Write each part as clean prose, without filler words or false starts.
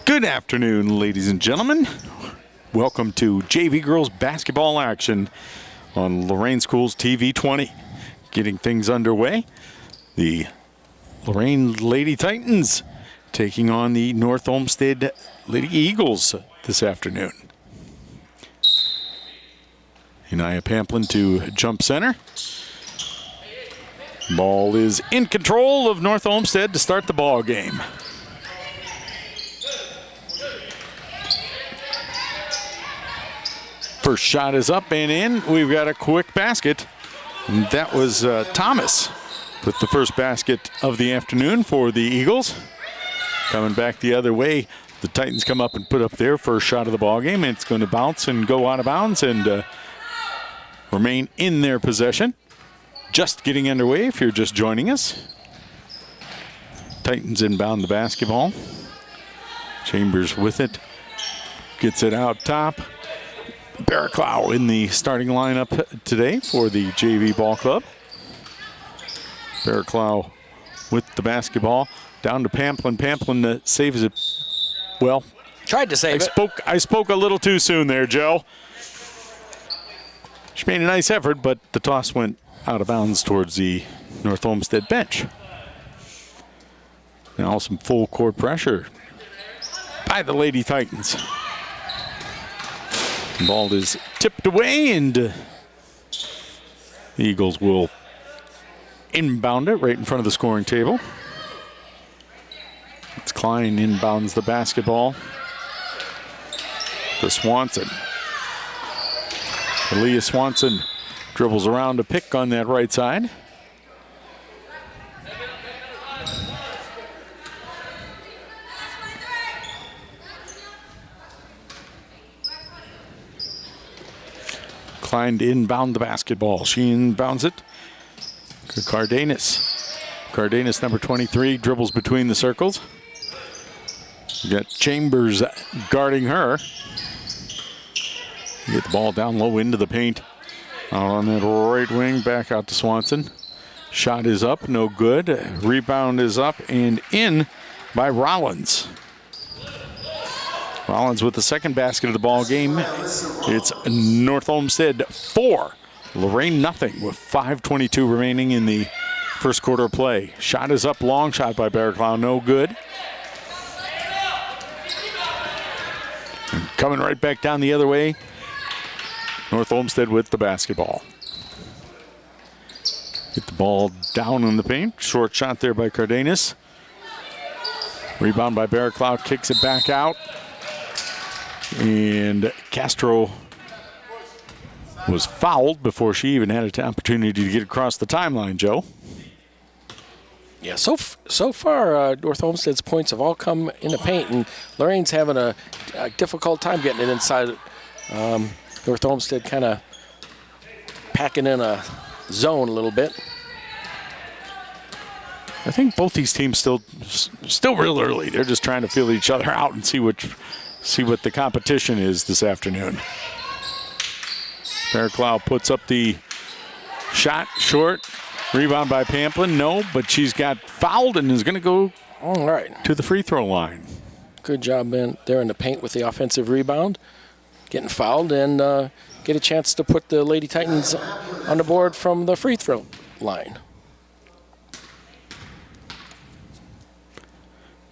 Good afternoon, ladies and gentlemen. Welcome to JV Girls Basketball action on Lorain Schools TV 20. Getting things underway, the Lorain Lady Titans taking on the North Olmsted Lady Eagles this afternoon. Inaya Pamplin to jump center. Ball is in control of North Olmsted to start the ball game. First shot is up and in. We've got a quick basket. And that was Thomas with the first basket of the afternoon for the Eagles. Coming back the other way, the Titans come up and put up their first shot of the ball game. It's going to bounce and go out of bounds and remain in their possession. Just getting underway if you're just joining us. Titans inbound the basketball. Chambers with it. Gets it out top. Barraclough in the starting lineup today for the JV Ball Club. Barraclough with the basketball. Down to Pamplin. Pamplin saves it. Well, tried to save it. I spoke a little too soon there, Joe. She made a nice effort, but the toss went out of bounds towards the North Olmsted bench. Now some full court pressure by the Lady Titans. The ball is tipped away, and the Eagles will inbound it right in front of the scoring table. It's Klein inbounds the basketball to Swanson. Aaliyah Swanson dribbles around to pick on that right side. Klein to inbound the basketball. She inbounds it to Cardenas. Cardenas, number 23, dribbles between the circles. You got Chambers guarding her. You get the ball down low into the paint. Out on that right wing, back out to Swanson. Shot is up, no good. Rebound is up and in by Rollins. Rollins with the second basket of the ball game. It's North Olmsted 4, Lorain nothing with 5:22 remaining in the first quarter of play. Shot is up, long shot by Barraclough, no good. And coming right back down the other way, North Olmsted with the basketball. Get the ball down in the paint. Short shot there by Cardenas. Rebound by Barraclough, kicks it back out. And Castro was fouled before she even had an opportunity to get across the timeline, Joe. Yeah, so far, North Olmsted's points have all come in the paint, and Lorain's having a difficult time getting it inside. North Olmsted kind of packing in a zone a little bit. I think both these teams still real early. They're just trying to feel each other out and see what the competition is this afternoon. Barraclough puts up the shot short. Rebound by Pamplin. No, but she's got fouled and is going to go all right to the free throw line. Good job there in the paint with the offensive rebound. Getting fouled and get a chance to put the Lady Titans on the board from the free throw line.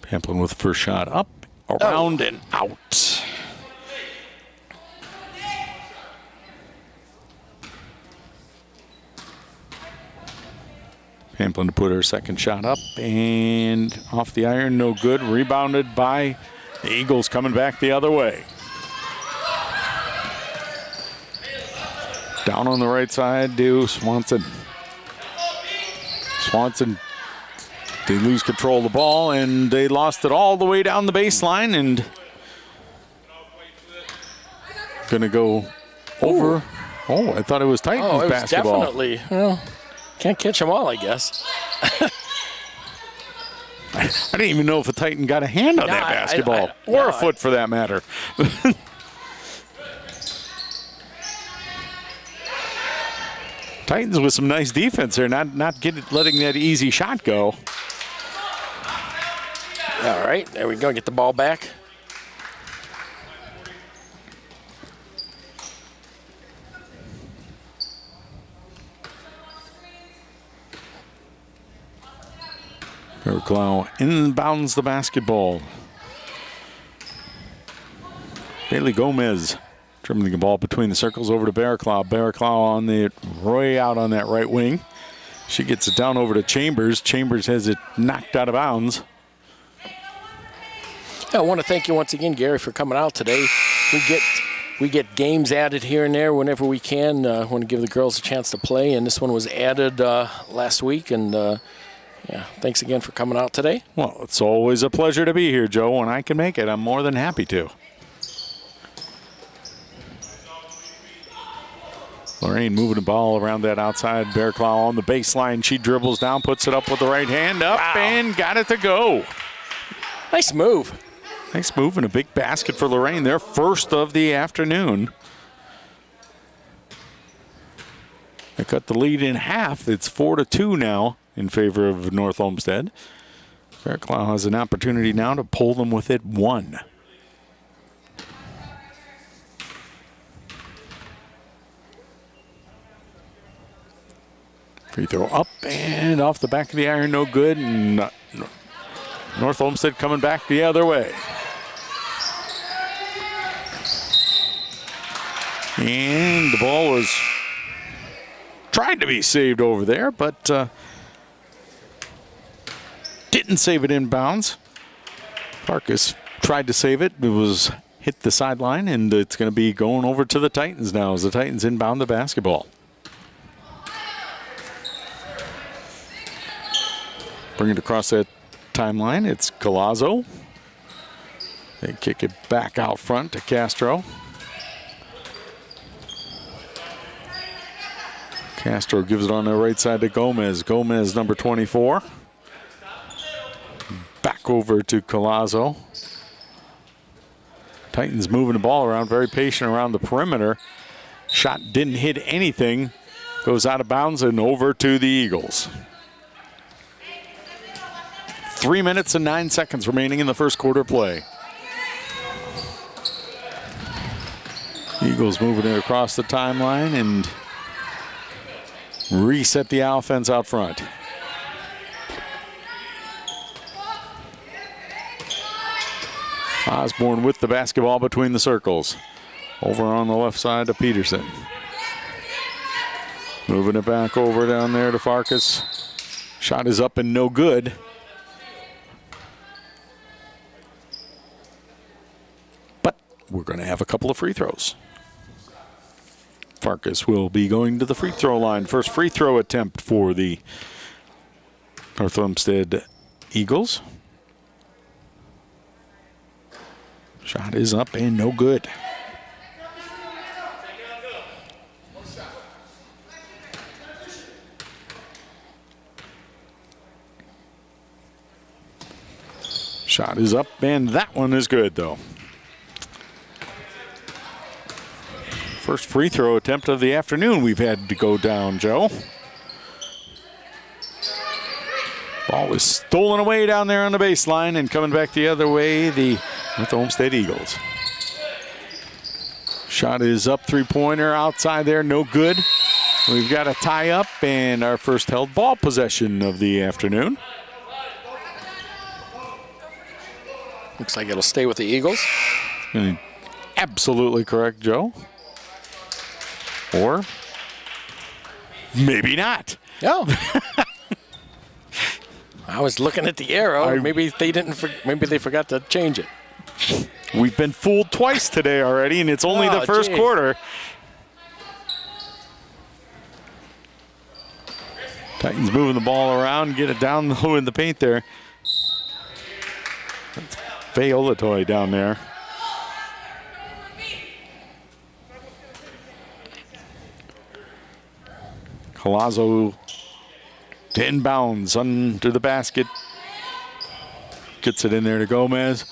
Pamplin with the first shot up. Around and out. Pamplin to put her second shot up and off the iron, no good. Rebounded by the Eagles coming back the other way. Down on the right side to Swanson. Swanson. They lose control of the ball, and they lost it all the way down the baseline, and going to go over. Ooh. Oh, I thought it was Titans basketball. Definitely. Well, can't catch them all, I guess. I didn't even know if a Titan got a hand on that basketball, or a foot for that matter. Titans with some nice defense there, not letting that easy shot go. All right, there we go. Get the ball back. Bearclaw inbounds the basketball. Bailey Gomez dribbling the ball between the circles over to Bearclaw. Bearclaw on the way out on that right wing. She gets it down over to Chambers. Chambers has it knocked out of bounds. I want to thank you once again, Gary, for coming out today. We get games added here and there whenever we can. Want to give the girls a chance to play, and this one was added last week. And yeah, thanks again for coming out today. Well, it's always a pleasure to be here, Joe. When I can make it, I'm more than happy to. Lorain moving the ball around that outside. Bearclaw on the baseline. She dribbles down, puts it up with the right hand up, and got it to go. Nice move. Nice move and a big basket for Lorain. Their first of the afternoon. They cut the lead in half. It's 4-2 now in favor of North Olmsted. Bearclaw has an opportunity now to pull them with it 1. Free throw up and off the back of the iron, no good. And North Olmsted coming back the other way. And the ball was tried to be saved over there, but didn't save it inbounds. Farkas tried to save it. It was hit the sideline, and it's going to be going over to the Titans now as the Titans inbound the basketball. Bring it across that timeline. It's Collazo. They kick it back out front to Castro. Castro gives it on the right side to Gomez. Gomez, number 24. Back over to Collazo. Titans moving the ball around, very patient around the perimeter. Shot didn't hit anything. Goes out of bounds and over to the Eagles. 3 minutes and 9 seconds remaining in the first quarter play. Eagles moving it across the timeline and reset the offense out front. Osborne with the basketball between the circles. Over on the left side to Peterson. Moving it back over down there to Farkas. Shot is up and no good. But we're going to have a couple of free throws. Farkas will be going to the free throw line. First free throw attempt for the North Olmsted Eagles. Shot is up and no good. Shot is up and that one is good though. First free throw attempt of the afternoon we've had to go down, Joe. Ball was stolen away down there on the baseline and coming back the other way, the North Olmsted Eagles. Shot is up, three-pointer outside there, no good. We've got a tie up and our first held ball possession of the afternoon. Looks like it'll stay with the Eagles. Absolutely correct, Joe. Or maybe not. No. I was looking at the arrow. Maybe they didn't. Maybe they forgot to change it. We've been fooled twice today already, and it's only the first quarter. Titans moving the ball around, get it down low in the paint there. That's Faye Olatoy down there. Collazo to inbounds under the basket. Gets it in there to Gomez.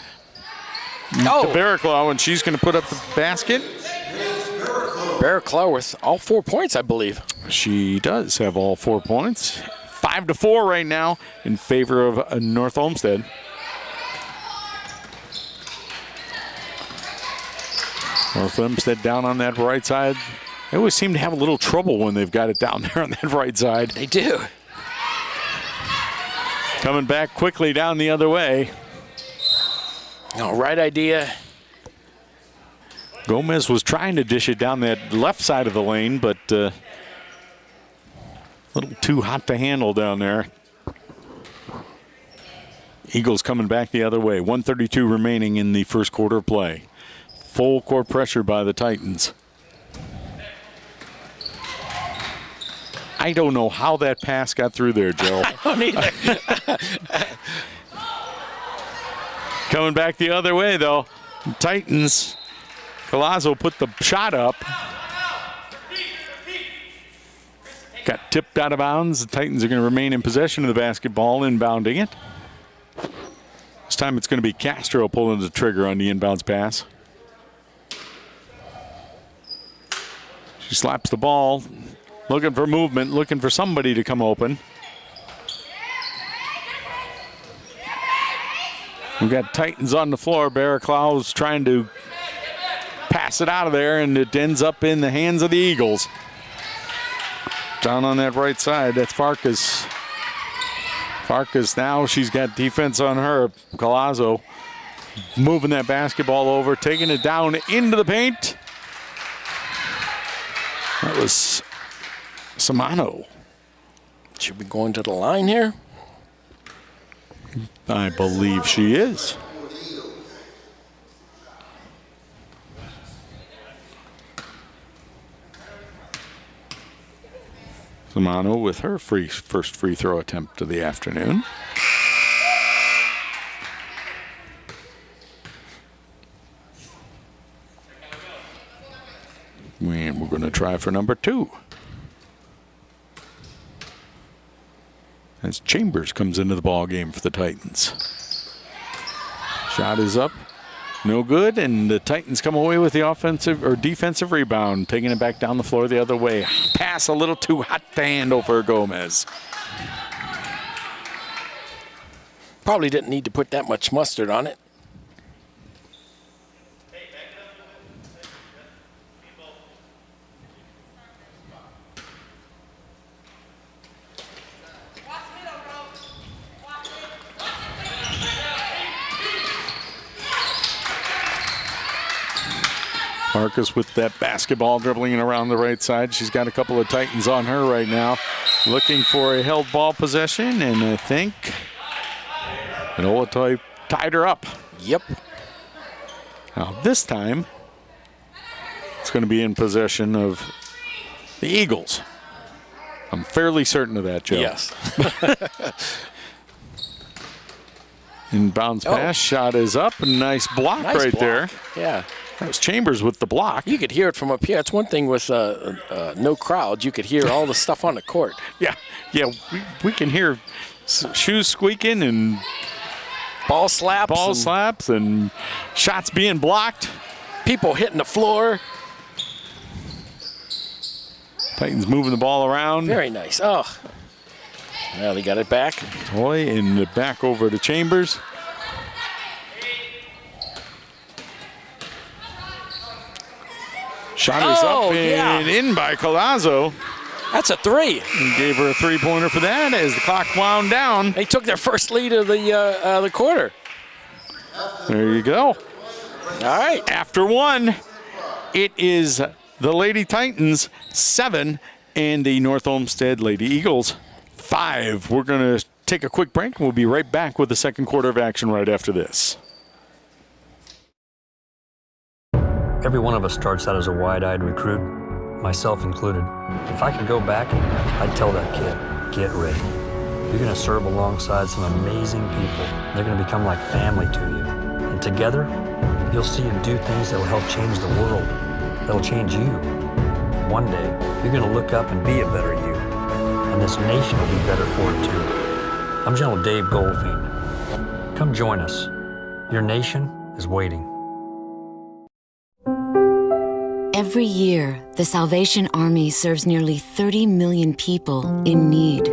Oh. To Bearclaw, and she's going to put up the basket. Bearclaw with all 4 points, I believe. She does have all 4 points. 5-4 right now in favor of North Olmsted. North Olmsted down on that right side. They always seem to have a little trouble when they've got it down there on that right side. They do. Coming back quickly down the other way. No, right idea. Gomez was trying to dish it down that left side of the lane, but a little too hot to handle down there. Eagles coming back the other way. 1:32 remaining in the first quarter of play. Full court pressure by the Titans. I don't know how that pass got through there, Joe. I don't either. Coming back the other way, though. Titans. Collazo put the shot up. Got tipped out of bounds. The Titans are going to remain in possession of the basketball, inbounding it. This time it's going to be Castro pulling the trigger on the inbounds pass. She slaps the ball, looking for movement, looking for somebody to come open. We've got Titans on the floor. Barraclou's trying to pass it out of there, and it ends up in the hands of the Eagles. Down on that right side, that's Farkas. Farkas now, she's got defense on her. Collazo moving that basketball over, taking it down into the paint. That was Samano. Should be going to the line here. I believe she is. Samano with her first free throw attempt of the afternoon. And we're going to try for number 2. As Chambers comes into the ball game for the Titans. Shot is up, no good, and the Titans come away with the offensive or defensive rebound, taking it back down the floor the other way. Pass a little too hot to handle for Gomez. Probably didn't need to put that much mustard on it. Marcus with that basketball dribbling it around the right side. She's got a couple of Titans on her right now. Looking for a held ball possession, and I think Olatoy tied her up. Yep. Now this time, it's going to be in possession of the Eagles. I'm fairly certain of that, Joe. Yes. Inbounds pass, shot is up. Nice block right there. Yeah. That was Chambers with the block. You could hear it from up here. It's one thing with no crowd. You could hear all the stuff on the court. Yeah, we can hear shoes squeaking and ball slaps and shots being blocked. People hitting the floor. Titans moving the ball around. Very nice. Oh, now they got it back. Toy in the back over to Chambers. Shot is up and in by Collazo. That's a 3. He gave her a 3-pointer for that as the clock wound down. They took their first lead of the quarter. There you go. All right. After 1, it is the Lady Titans 7 and the North Olmsted Lady Eagles 5. We're going to take a quick break, and we'll be right back with the second quarter of action right after this. Every one of us starts out as a wide-eyed recruit, myself included. If I could go back, I'd tell that kid, get ready. You're going to serve alongside some amazing people. They're going to become like family to you. And together, you'll see and do things that will help change the world, that'll change you. One day, you're going to look up and be a better you. And this nation will be better for it too. I'm General Dave Goldfein. Come join us. Your nation is waiting. Every year, the Salvation Army serves nearly 30 million people in need.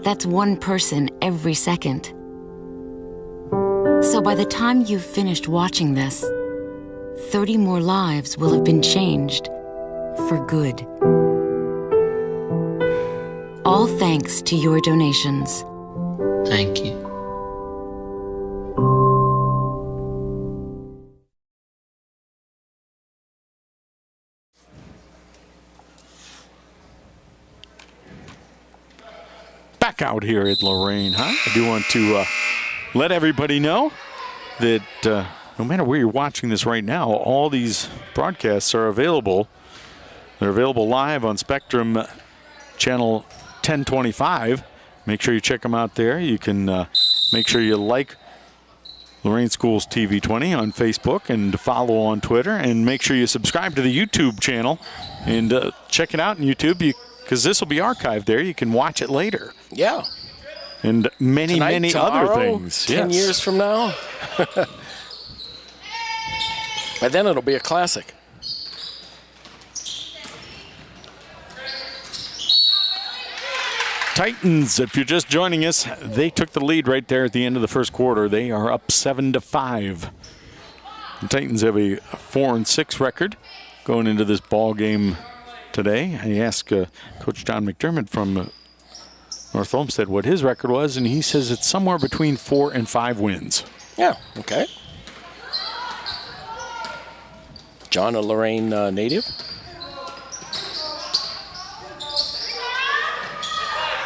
That's one person every second. So by the time you've finished watching this, 30 more lives will have been changed for good. All thanks to your donations. Thank you. Back out here at Lorain, huh? I do want to let everybody know that no matter where you're watching this right now, all these broadcasts are available. They're available live on Spectrum Channel 1025. Make sure you check them out there. You can make sure you like Lorain Schools TV 20 on Facebook and follow on Twitter. And make sure you subscribe to the YouTube channel and check it out on YouTube because this will be archived there. You can watch it later. Yeah. And many, Tonight, many tomorrow, other things. 10 years from now. By then it'll be a classic. Titans, if you're just joining us, they took the lead right there at the end of the first quarter. They are up 7-5. The Titans have a 4-6 record going into this ball game today. I asked Coach John McDermott from North Olmsted what his record was, and he says it's somewhere between 4 and 5 wins. Yeah, okay. John, a Lorain native.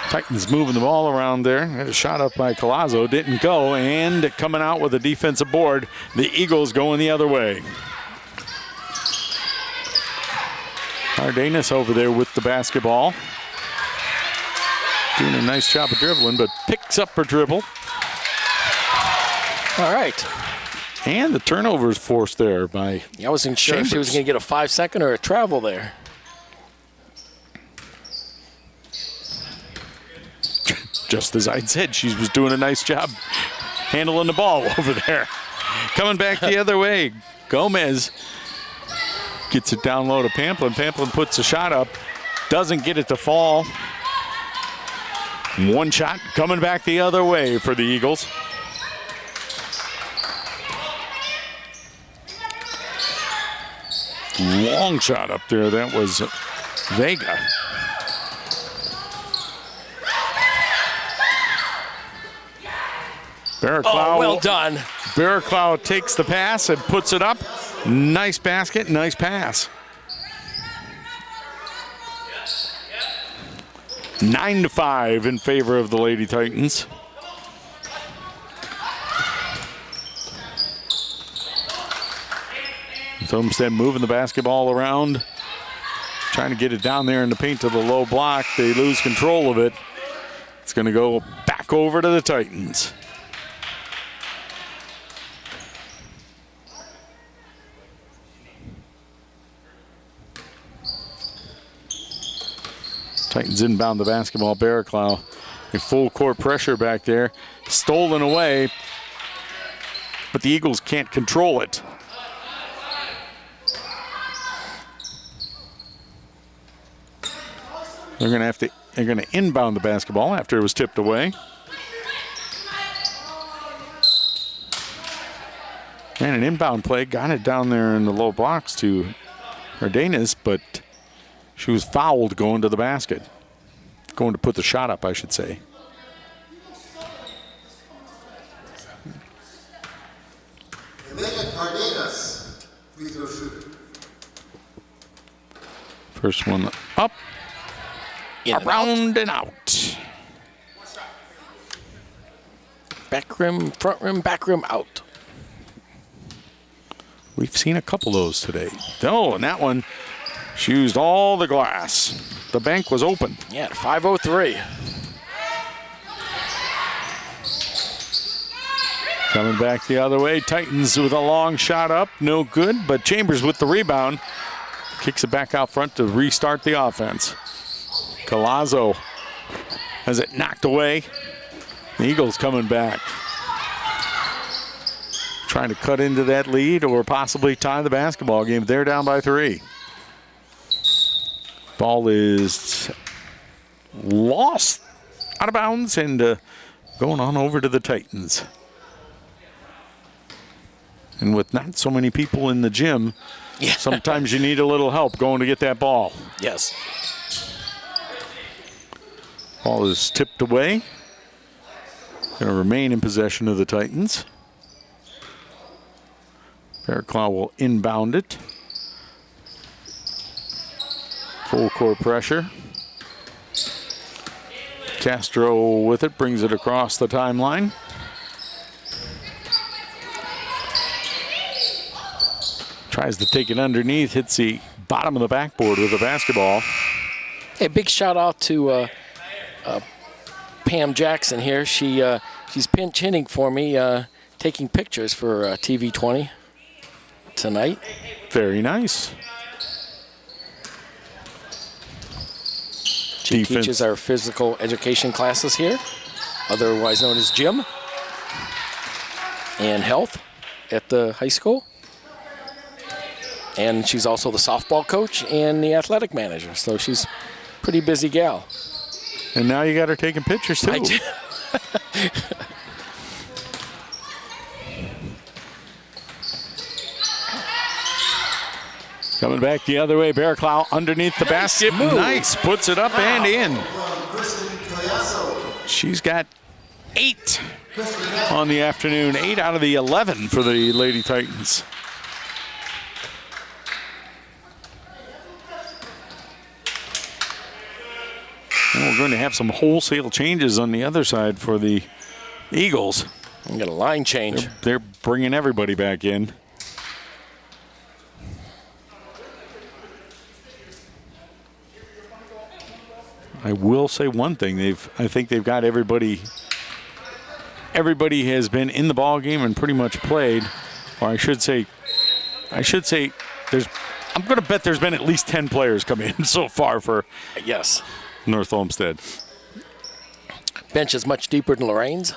Titans moving the ball around there. Had a shot up by Collazo, didn't go, and coming out with a defensive board, the Eagles going the other way. Cardenas over there with the basketball. Doing a nice job of dribbling, but picks up her dribble. All right. And the turnover is forced there by I wasn't sure if she was going to get a 5-second or a travel there. Just as I said, she was doing a nice job handling the ball over there. Coming back the other way, Gomez gets it down low to Pamplin. Pamplin puts a shot up, doesn't get it to fall. One shot coming back the other way for the Eagles. Long shot up there. That was Vega. Oh, well done. Barraclough takes the pass and puts it up. Nice basket, nice pass. 9-5 in favor of the Lady Titans. Olmsted moving the basketball around, trying to get it down there in the paint to the low block. They lose control of it. It's going to go back over to the Titans. Titans inbound the basketball. Barraclough, a full court pressure back there. Stolen away, but the Eagles can't control it. They're going to inbound the basketball after it was tipped away. And an inbound play, got it down there in the low blocks to Cardenas, but she was fouled going to the basket. Going to put the shot up, I should say. Cardenas, free throw shooter. First one up. Around and out. Back rim, front rim, back rim, out. We've seen a couple of those today. Oh, and that one, she used all the glass. The bank was open. Yeah, 5:03. Coming back the other way. Titans with a long shot up. No good, but Chambers with the rebound. Kicks it back out front to restart the offense. Collazo has it knocked away. The Eagles coming back. Trying to cut into that lead or possibly tie the basketball game. They're down by 3. Ball is lost out of bounds and going on over to the Titans. And with not so many people in the gym, sometimes you need a little help going to get that ball. Yes. Ball is tipped away. Going to remain in possession of the Titans. Fairclough will inbound it. Full court pressure. Castro with it, brings it across the timeline. Tries to take it underneath, hits the bottom of the backboard with the basketball. Hey, big shout out to Pam Jackson here. She's pinch hitting for me, taking pictures for TV 20 tonight. Very nice. She teaches our physical education classes here, otherwise known as gym and health at the high school. And she's also the softball coach and the athletic manager, so she's a pretty busy gal. And now you got her taking pictures too. I do. Coming back the other way, Fairclough underneath the basket. move. Nice, puts it up and in. She's got 8 on the afternoon, 8 out of the 11 for the Lady Titans. And we're going to have some wholesale changes on the other side for the Eagles. We got a line change. They're bringing everybody back in. I will say one thing. I think they've got everybody. Everybody has been in the ball game and pretty much played. Or I should say, there's. I'm going to bet there's been at least 10 players come in so far for Yes. North Olmsted. Bench is much deeper than Lorain's.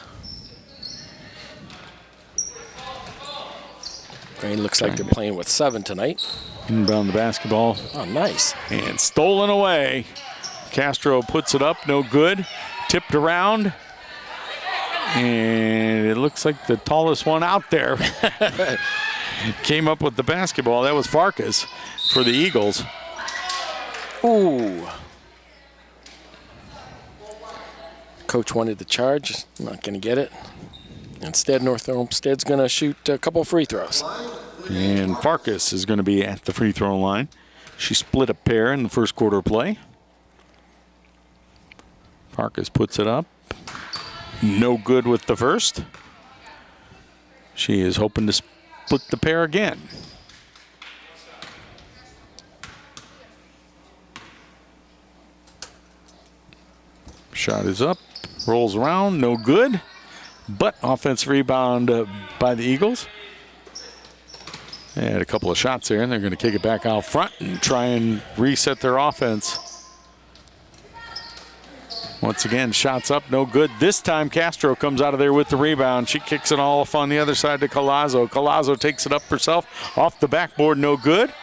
Lorain looks like they're playing with 7 tonight. Inbound the basketball. Oh, nice. And stolen away. Castro puts it up, no good. Tipped around. And it looks like the tallest one out there came up with the basketball. That was Farkas for the Eagles. Ooh. Coach wanted the charge. Not going to get it. Instead, North Olmsted's going to shoot a couple free throws. And Farkas is going to be at the free throw line. She split a pair in the first quarter play. Farkas puts it up. No good with the first. She is hoping to split the pair again. Shot is up, rolls around, no good. But offensive rebound by the Eagles. They had a couple of shots there, and they're going to kick it back out front and try and reset their offense. Once again, shots up, no good. This time, Castro comes out of there with the rebound. She kicks it all off on the other side to Collazo. Collazo takes it up herself, off the backboard, no good.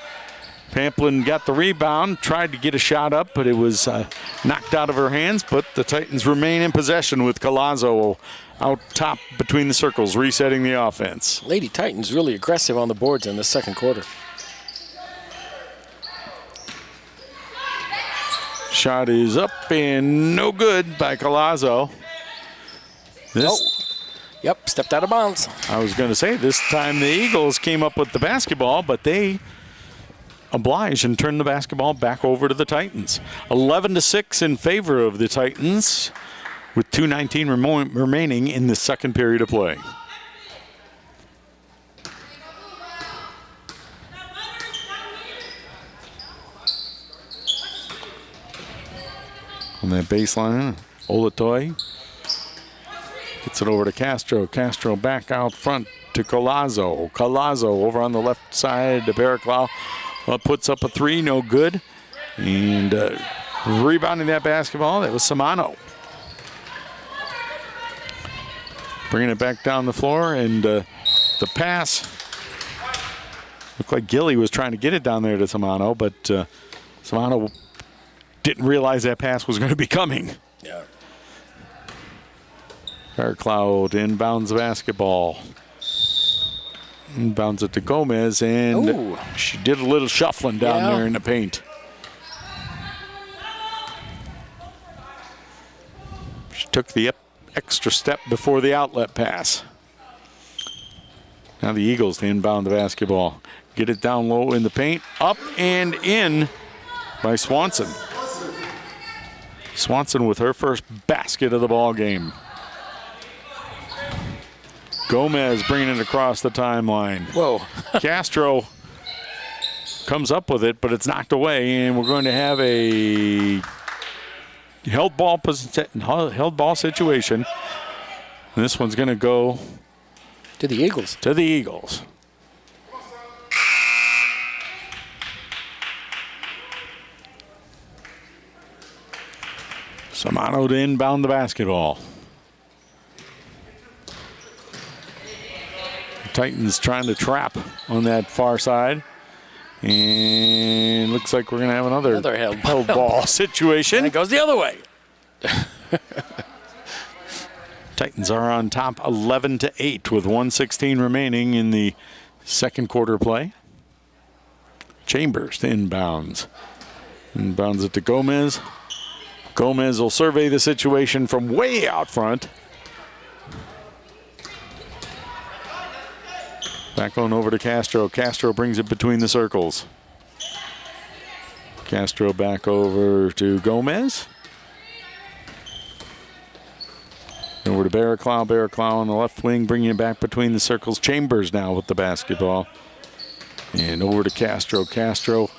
Pamplin got the rebound, tried to get a shot up, but it was knocked out of her hands. But the Titans remain in possession with Collazo out top between the circles, resetting the offense. Lady Titans really aggressive on the boards in the second quarter. Shot is up and no good by Collazo. Yep, stepped out of bounds. I was going to say, this time the Eagles came up with the basketball, but they obliged and turned the basketball back over to the Titans. 11-6 in favor of the Titans, with 2:19 remaining in the second period of play. On that baseline, Olatoy gets it over to Castro. Castro back out front to Collazo. Collazo over on the left side to Fairclough. Puts up a 3, no good. And rebounding that basketball, that was Samano. Bringing it back down the floor, and the pass. Looked like Gilly was trying to get it down there to Samano, but Samano didn't realize that pass was going to be coming. Yeah. Fairclough inbounds the basketball. Inbounds it to Gomez, and Ooh. she did a little shuffling down there in the paint. She took the extra step before the outlet pass. Now the Eagles to inbound the basketball. Get it down low in the paint. Up and in by Swanson. Swanson with her first basket of the ball game. Gomez bringing it across the timeline. Whoa. Castro comes up with it, but it's knocked away, and we're going to have a held ball situation. And this one's going to go To the Eagles. to the Eagles. Samano to inbound the basketball. The Titans trying to trap on that far side. And looks like we're going to have another held ball situation. And it goes the other way. Titans are on top 11-8 with 1:16 remaining in the second quarter play. Chambers to inbounds. Inbounds it to Gomez. Gomez will survey the situation from way out front. Back on over to Castro. Castro brings it between the circles. Castro back over to Gomez. Over to Barraclough. Barraclough on the left wing, bringing it back between the circles. Chambers now with the basketball. And over to Castro. Castro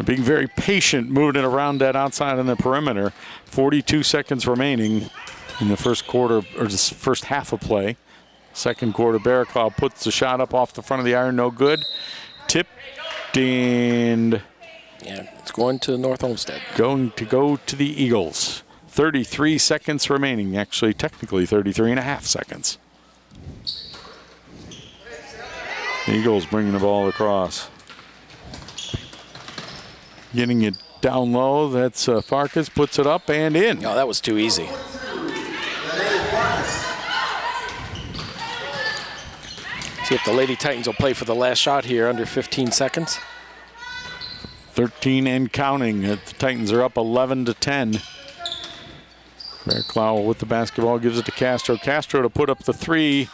being very patient, moving it around that outside on the perimeter. 42 seconds remaining in the first quarter, or the first half of play. Second quarter, Barraclough puts the shot up off the front of the iron, no good. Tipped and Yeah, it's going to North Olmsted. going to go to the Eagles. 33 seconds remaining, actually technically 33 and a half seconds. The Eagles bringing the ball across. Getting it down low, that's Farkas, puts it up and in. Oh, that was too easy. See if the Lady Titans will play for the last shot here under 15 seconds. 13 and counting. The Titans are up 11-10. Barraclough with the basketball, gives it to Castro. Castro to put up the three.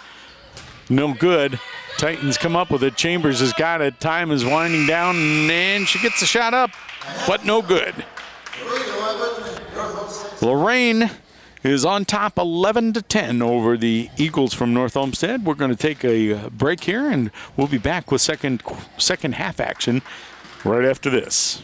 No good. Titans come up with it. Chambers has got it. Time is winding down, and she gets the shot up, but no good. Lorain is on top 11-10 over the Eagles from North Olmsted. We're going to take a break here, and we'll be back with second half action right after this.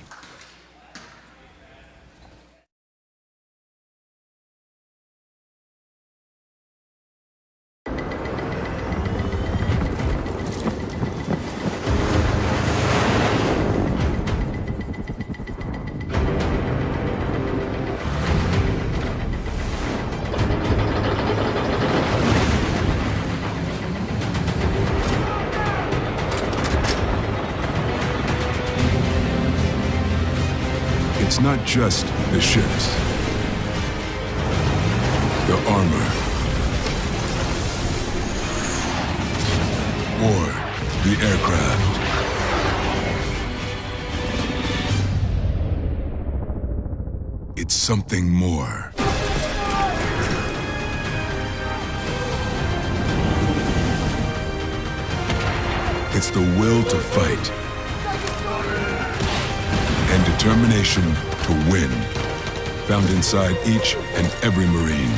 It's not just the ships, the armor, or the aircraft. It's something more. It's the will to fight and determination to win, found inside each and every Marine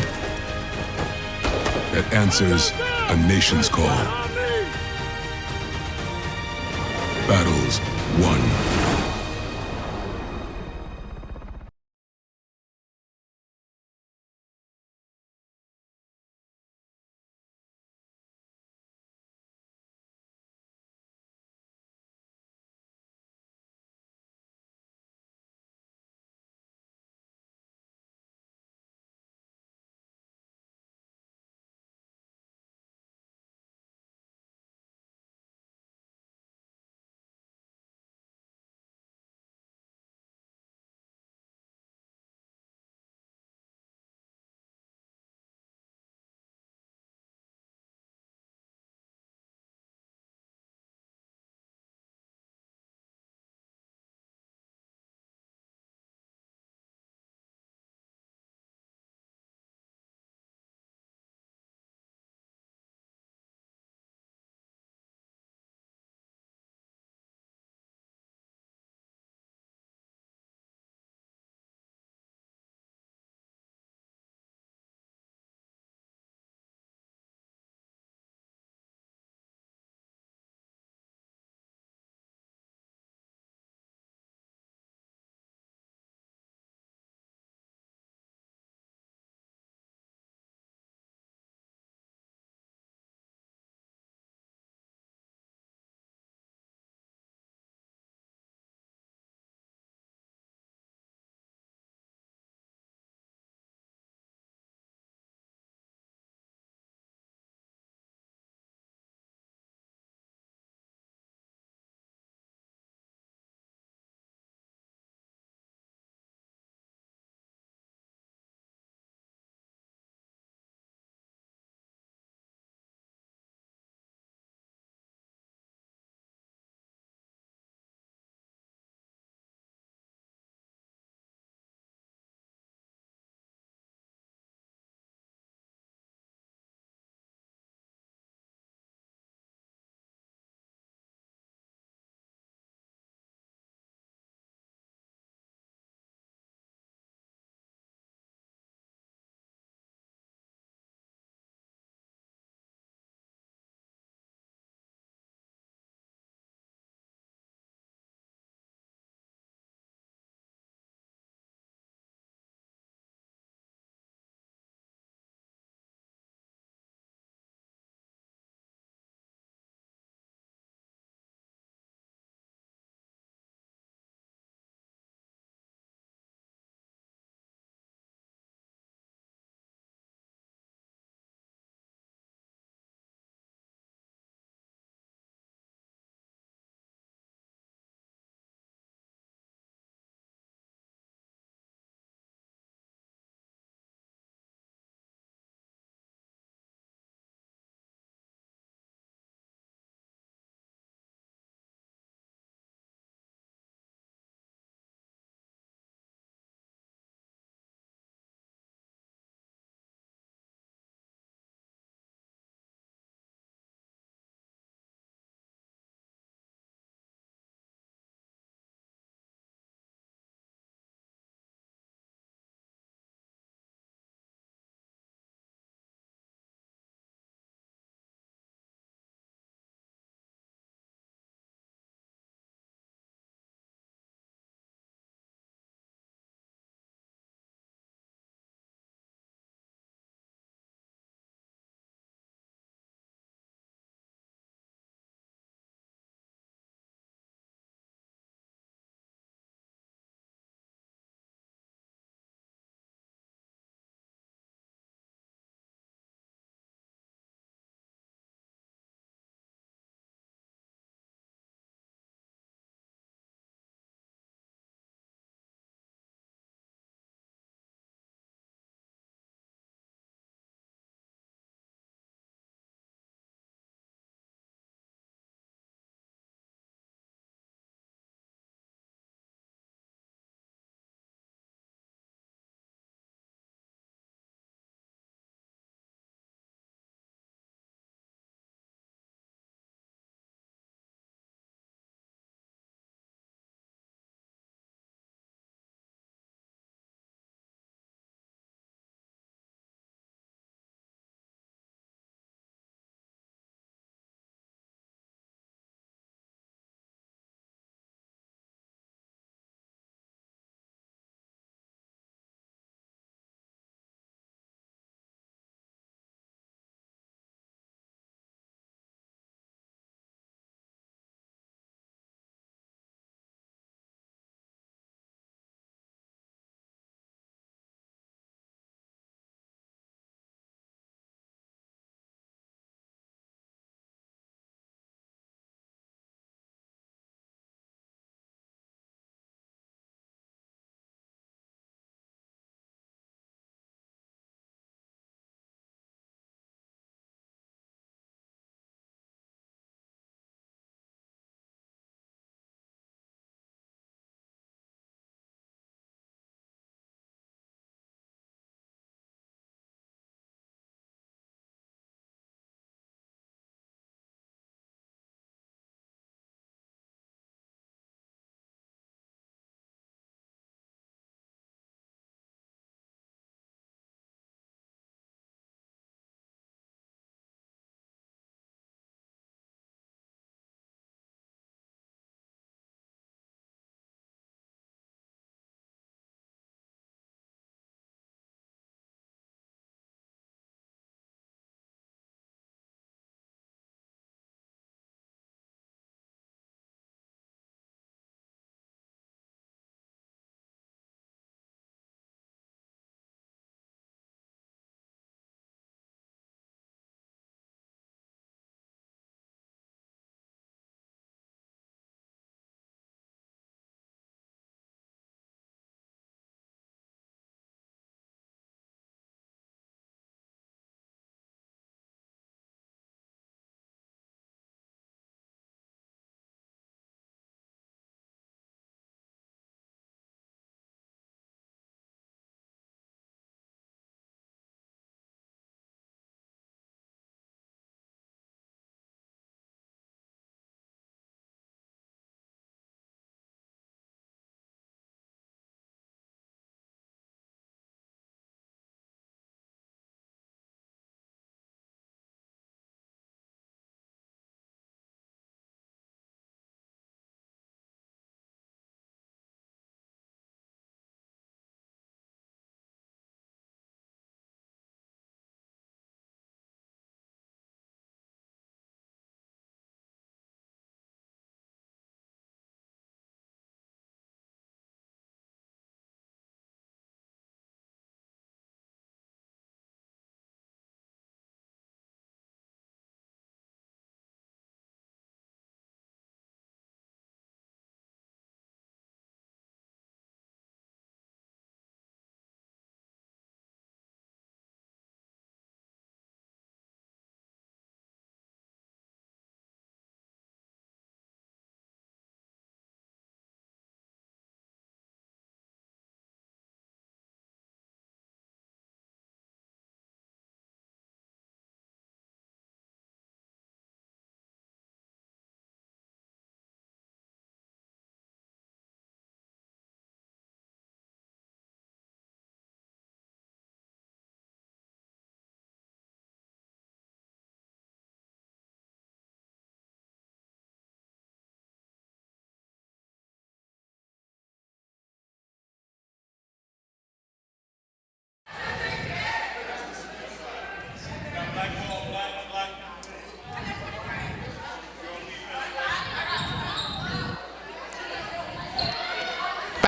that answers a nation's call. Battles won.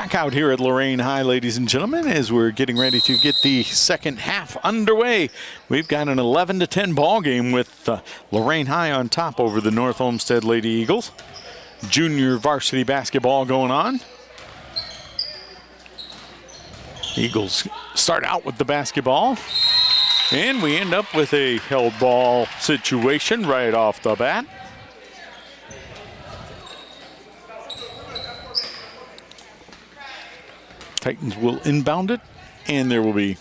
Back out here at Lorain High, ladies and gentlemen, as we're getting ready to get the second half underway. We've got an 11-10 ball game with Lorain High on top over the North Olmsted Lady Eagles. Junior varsity basketball going on. Eagles start out with the basketball, and we end up with a held ball situation right off the bat. Titans will inbound it, and there will be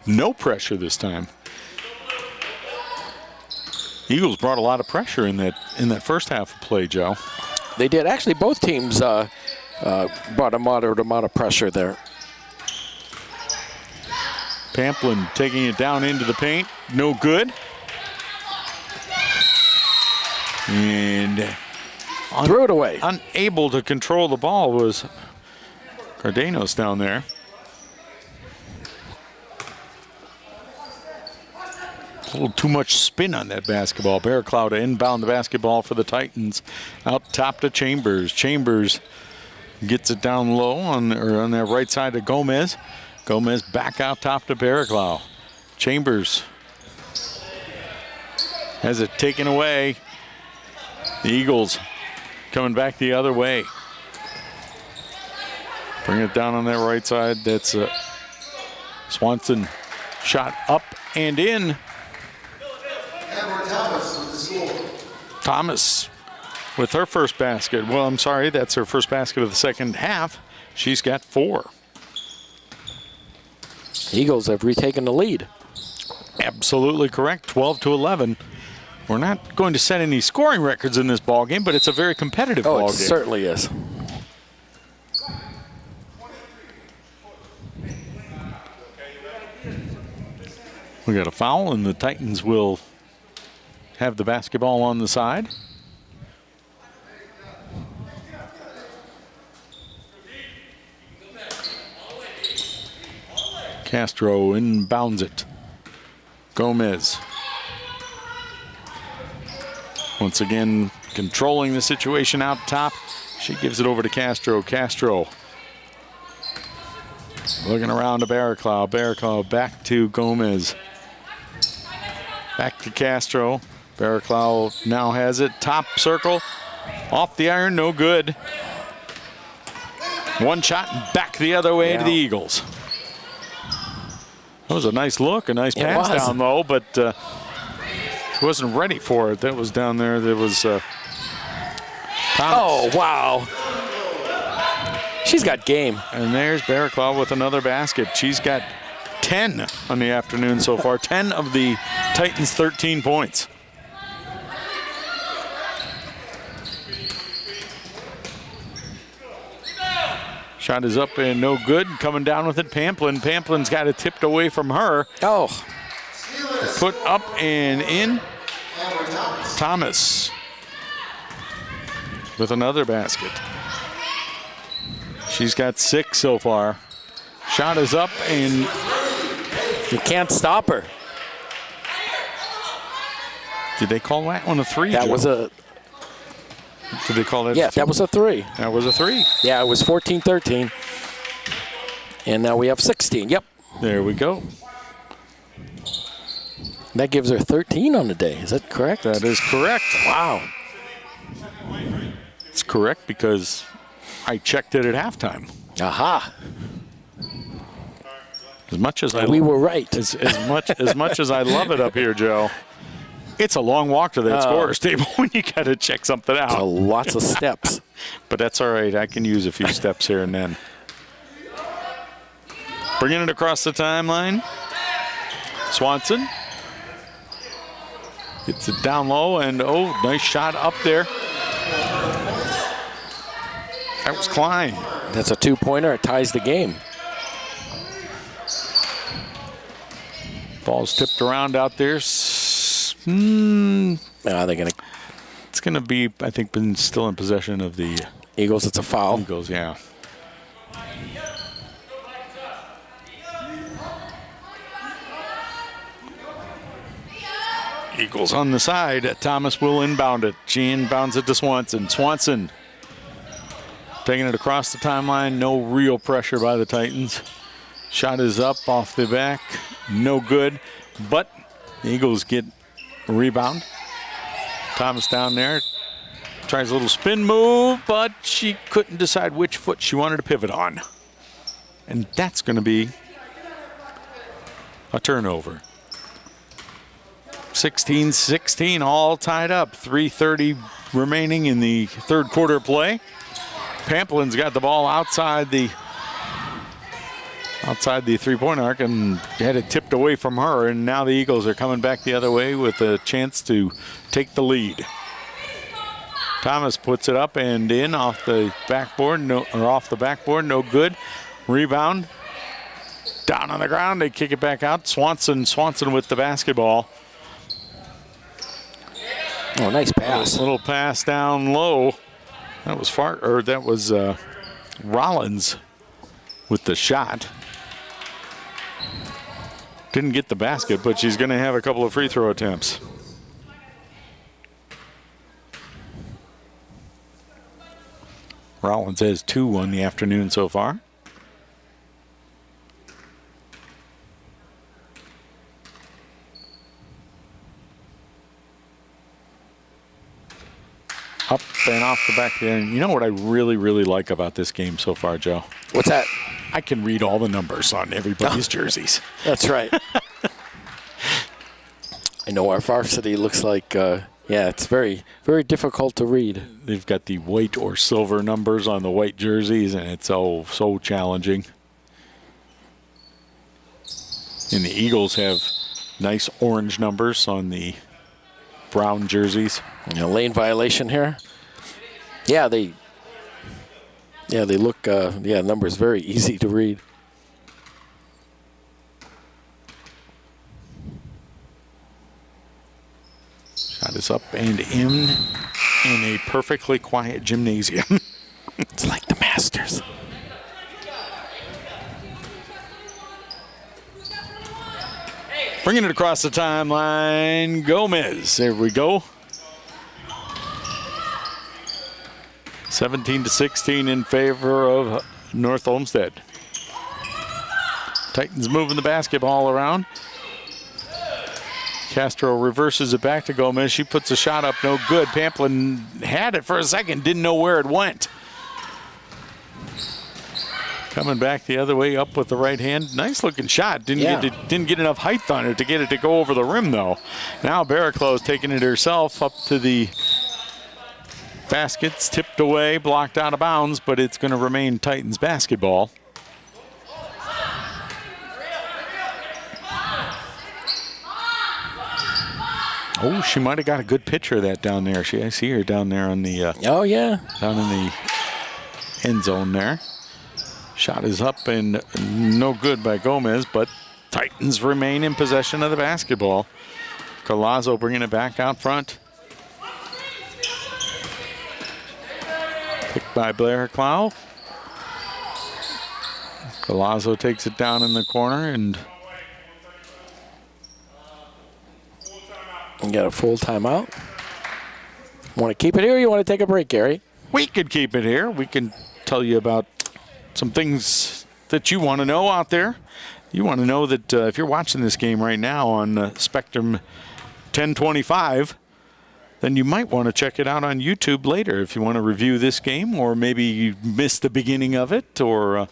no pressure this time. Eagles brought a lot of pressure in that first half of play, Joe. They did. Actually, both teams brought a moderate amount of pressure there. Pamplin taking it down into the paint. No good. And threw it away. Unable to control the ball was Cardenos down there. A little too much spin on that basketball. Bear Cloud to inbound the basketball for the Titans. Out top to Chambers. Chambers gets it down low on that right side to Gomez. Gomez back out top to Barraclough. Chambers has it taken away. The Eagles coming back the other way. Bring it down on that right side. That's Swanson. Shot up and in. Thomas with her first basket. Well, I'm sorry, that's her first basket of the second half. She's got 4. Eagles have retaken the lead. Absolutely correct, 12-11. We're not going to set any scoring records in this ball game, but it's a very competitive ball game. Oh, it certainly is. We got a foul, and the Titans will have the basketball on the side. Castro inbounds it. Gomez. Once again, controlling the situation out top. She gives it over to Castro. Castro looking around to Barraclough. Barraclough back to Gomez. Back to Castro. Barraclough now has it. Top circle. Off the iron, no good. One shot and back the other way to the Eagles. That was a nice look, a nice pass down low, but she wasn't ready for it. That was down there. There was Thomas. Oh, wow. She's got game. And there's Barraclough with another basket. She's got 10 on the afternoon so far. 10 of the Titans' 13 points. Shot is up and no good. Coming down with it, Pamplin. Pamplin's got it tipped away from her. Oh. Put up and in. Thomas with another basket. She's got 6 so far. Shot is up and you can't stop her. Did they call that one a 3? That was a... Did they call that? Yeah, that was a 3. That was a 3. Yeah, it was 14-13. And now we have 16. Yep. There we go. That gives her 13 on the day. Is that correct? That is correct. Wow. It's correct because I checked it at halftime. Aha. As much as we were right. As much as I love it up here, Joe, it's a long walk to that scorer's table when you got to check something out. So lots of steps. But that's all right. I can use a few steps here and then. Bringing it across the timeline. Swanson gets it down low, and nice shot up there. That was Klein. That's a 2-pointer. It ties the game. Ball's tipped around out there. No, they're gonna. It's going to be, I think, been still in possession of the Eagles. It's a foul. Eagles, yeah. Eagles on the side. Thomas will inbound it. She inbounds it to Swanson. Swanson Taking it across the timeline, no real pressure by the Titans. Shot is up off the back, no good, but the Eagles get a rebound. Thomas down there, tries a little spin move, but she couldn't decide which foot she wanted to pivot on. And that's going to be a turnover. 16-16, all tied up. 3:30 remaining in the third quarter play. Pamplin's got the ball outside the three-point arc and had it tipped away from her, and now the Eagles are coming back the other way with a chance to take the lead. Thomas puts it up and in off the backboard, no good. Rebound, down on the ground, they kick it back out. Swanson with the basketball. Oh, nice pass. Little pass down low. That was Rollins with the shot. Didn't get the basket, but she's going to have a couple of free throw attempts. Rollins has 2 on the afternoon so far. Up and off the back there. And you know what I really, really like about this game so far, Joe? What's that? I can read all the numbers on everybody's jerseys. That's right. I know our varsity looks like, it's very, very difficult to read. They've got the white or silver numbers on the white jerseys, and it's so challenging. And the Eagles have nice orange numbers on the brown jerseys. Lane violation here. Yeah, they look, numbers very easy to read. Shot is up and in a perfectly quiet gymnasium. It's like the Masters. Bringing it across the timeline, Gomez. There we go. 17-16 in favor of North Olmsted. Titans moving the basketball around. Castro reverses it back to Gomez. She puts a shot up, no good. Pamplin had it for a second, didn't know where it went. Coming back the other way up with the right hand. Nice looking shot. Didn't get enough height on it to get it to go over the rim though. Now Barraclough's taking it herself up to the basket's tipped away, blocked out of bounds, but it's going to remain Titans basketball. Oh, she might have got a good picture of that down there. I see her down there on the down in the end zone there. Shot is up and no good by Gomez, but Titans remain in possession of the basketball. Colazzo bringing it back out front. Picked by Blair Clow. Colazzo takes it down in the corner and you got a full timeout. Want to keep it here or you want to take a break, Gary? We could keep it here. We can tell you about some things that you want to know out there. You want to know that if you're watching this game right now on Spectrum 1025, then you might want to check it out on YouTube later if you want to review this game, or maybe you missed the beginning of it, or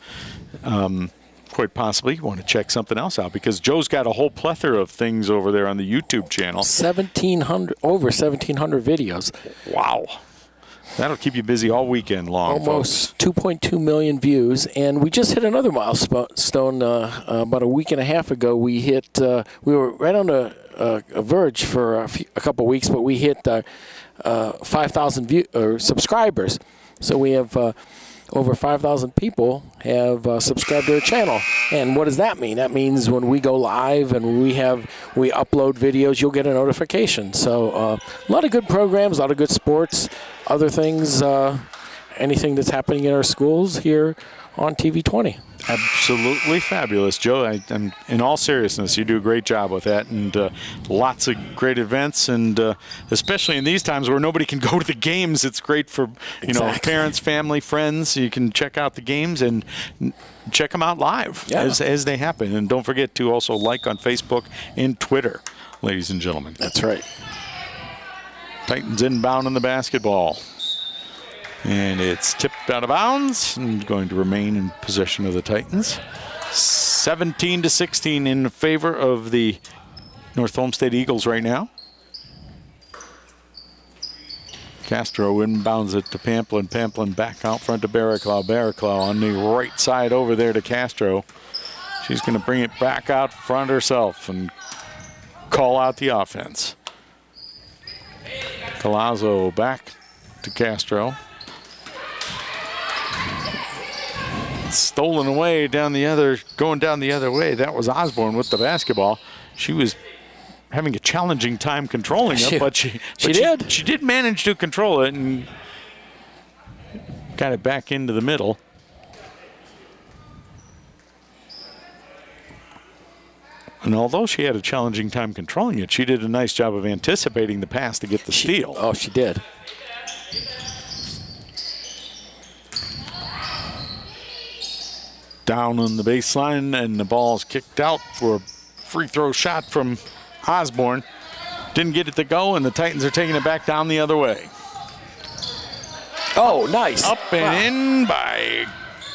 quite possibly you want to check something else out, because Joe's got a whole plethora of things over there on the YouTube channel. Over 1,700 videos. Wow. That'll keep you busy all weekend long. Almost 2.2 million views, and we just hit another milestone about a week and a half ago. We were right on a verge for a couple weeks, but we hit 5,000 subscribers. So we have over 5,000 people have subscribed to our channel. And what does that mean? That means when we go live and we upload videos, you'll get a notification. So a lot of good programs, a lot of good sports, other things, anything that's happening in our schools here on TV 20. Absolutely fabulous, Joe. I'm in all seriousness, you do a great job with that, and lots of great events, and especially in these times where nobody can go to the games, it's great for parents, family, friends. You can check out the games and check them out live as they happen, and don't forget to also like on Facebook and Twitter, ladies and gentlemen. That's right. Titans inbound on the basketball. And it's tipped out of bounds and going to remain in possession of the Titans. 17-16 in favor of the North Olmsted Eagles right now. Castro inbounds it to Pamplin. Pamplin back out front to Barraclough. Barraclough on the right side over there to Castro. She's going to bring it back out front herself and call out the offense. Palazzo back to Castro. Stolen away going down the other way. That was Osborne with the basketball. She was having a challenging time controlling it, but she did manage to control it and got it back into the middle. And although she had a challenging time controlling it, she did a nice job of anticipating the pass to get the steal. Oh, she did. Down on the baseline, and the ball's kicked out for a free throw shot from Osborne. Didn't get it to go, and the Titans are taking it back down the other way. Oh, nice. Up and in by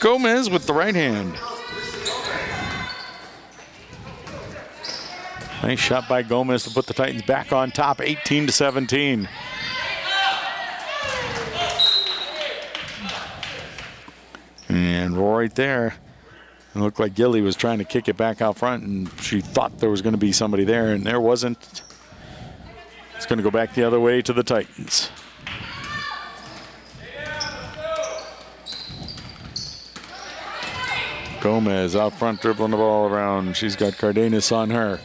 Gomez with the right hand. Nice shot by Gomez to put the Titans back on top, 18-17. And right there, it looked like Gilly was trying to kick it back out front, and she thought there was going to be somebody there, and there wasn't. It's going to go back the other way to the Titans. Gomez out front dribbling the ball around. She's got Cardenas on her.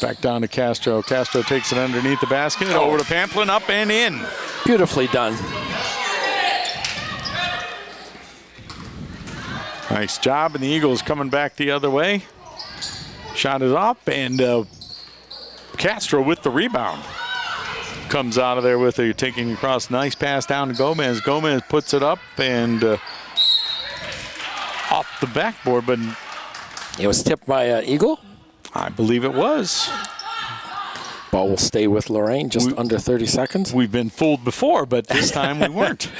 Back down to Castro. Castro takes it underneath the basket. Over to Pamplin, up and in. Beautifully done. Nice job, and the Eagles coming back the other way. Shot is up, and Castro with the rebound. Comes out of there with it, taking across. Nice pass down to Gomez. Gomez puts it up and off the backboard, but it was tipped by Eagle. I believe it was. Ball will stay with Lorain, just under 30 seconds. We've been fooled before, but this time we weren't.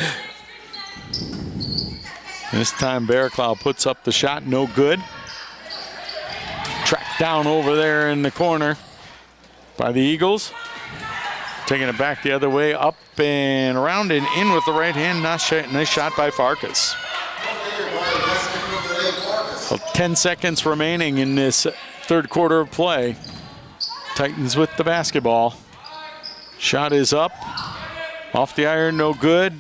This time Barraclough puts up the shot, no good. Tracked down over there in the corner by the Eagles. Taking it back the other way, up and around and in with the right hand. Nice shot by Farkas. Well, 10 seconds remaining in this third quarter of play. Titans with the basketball. Shot is up. Off the iron, no good.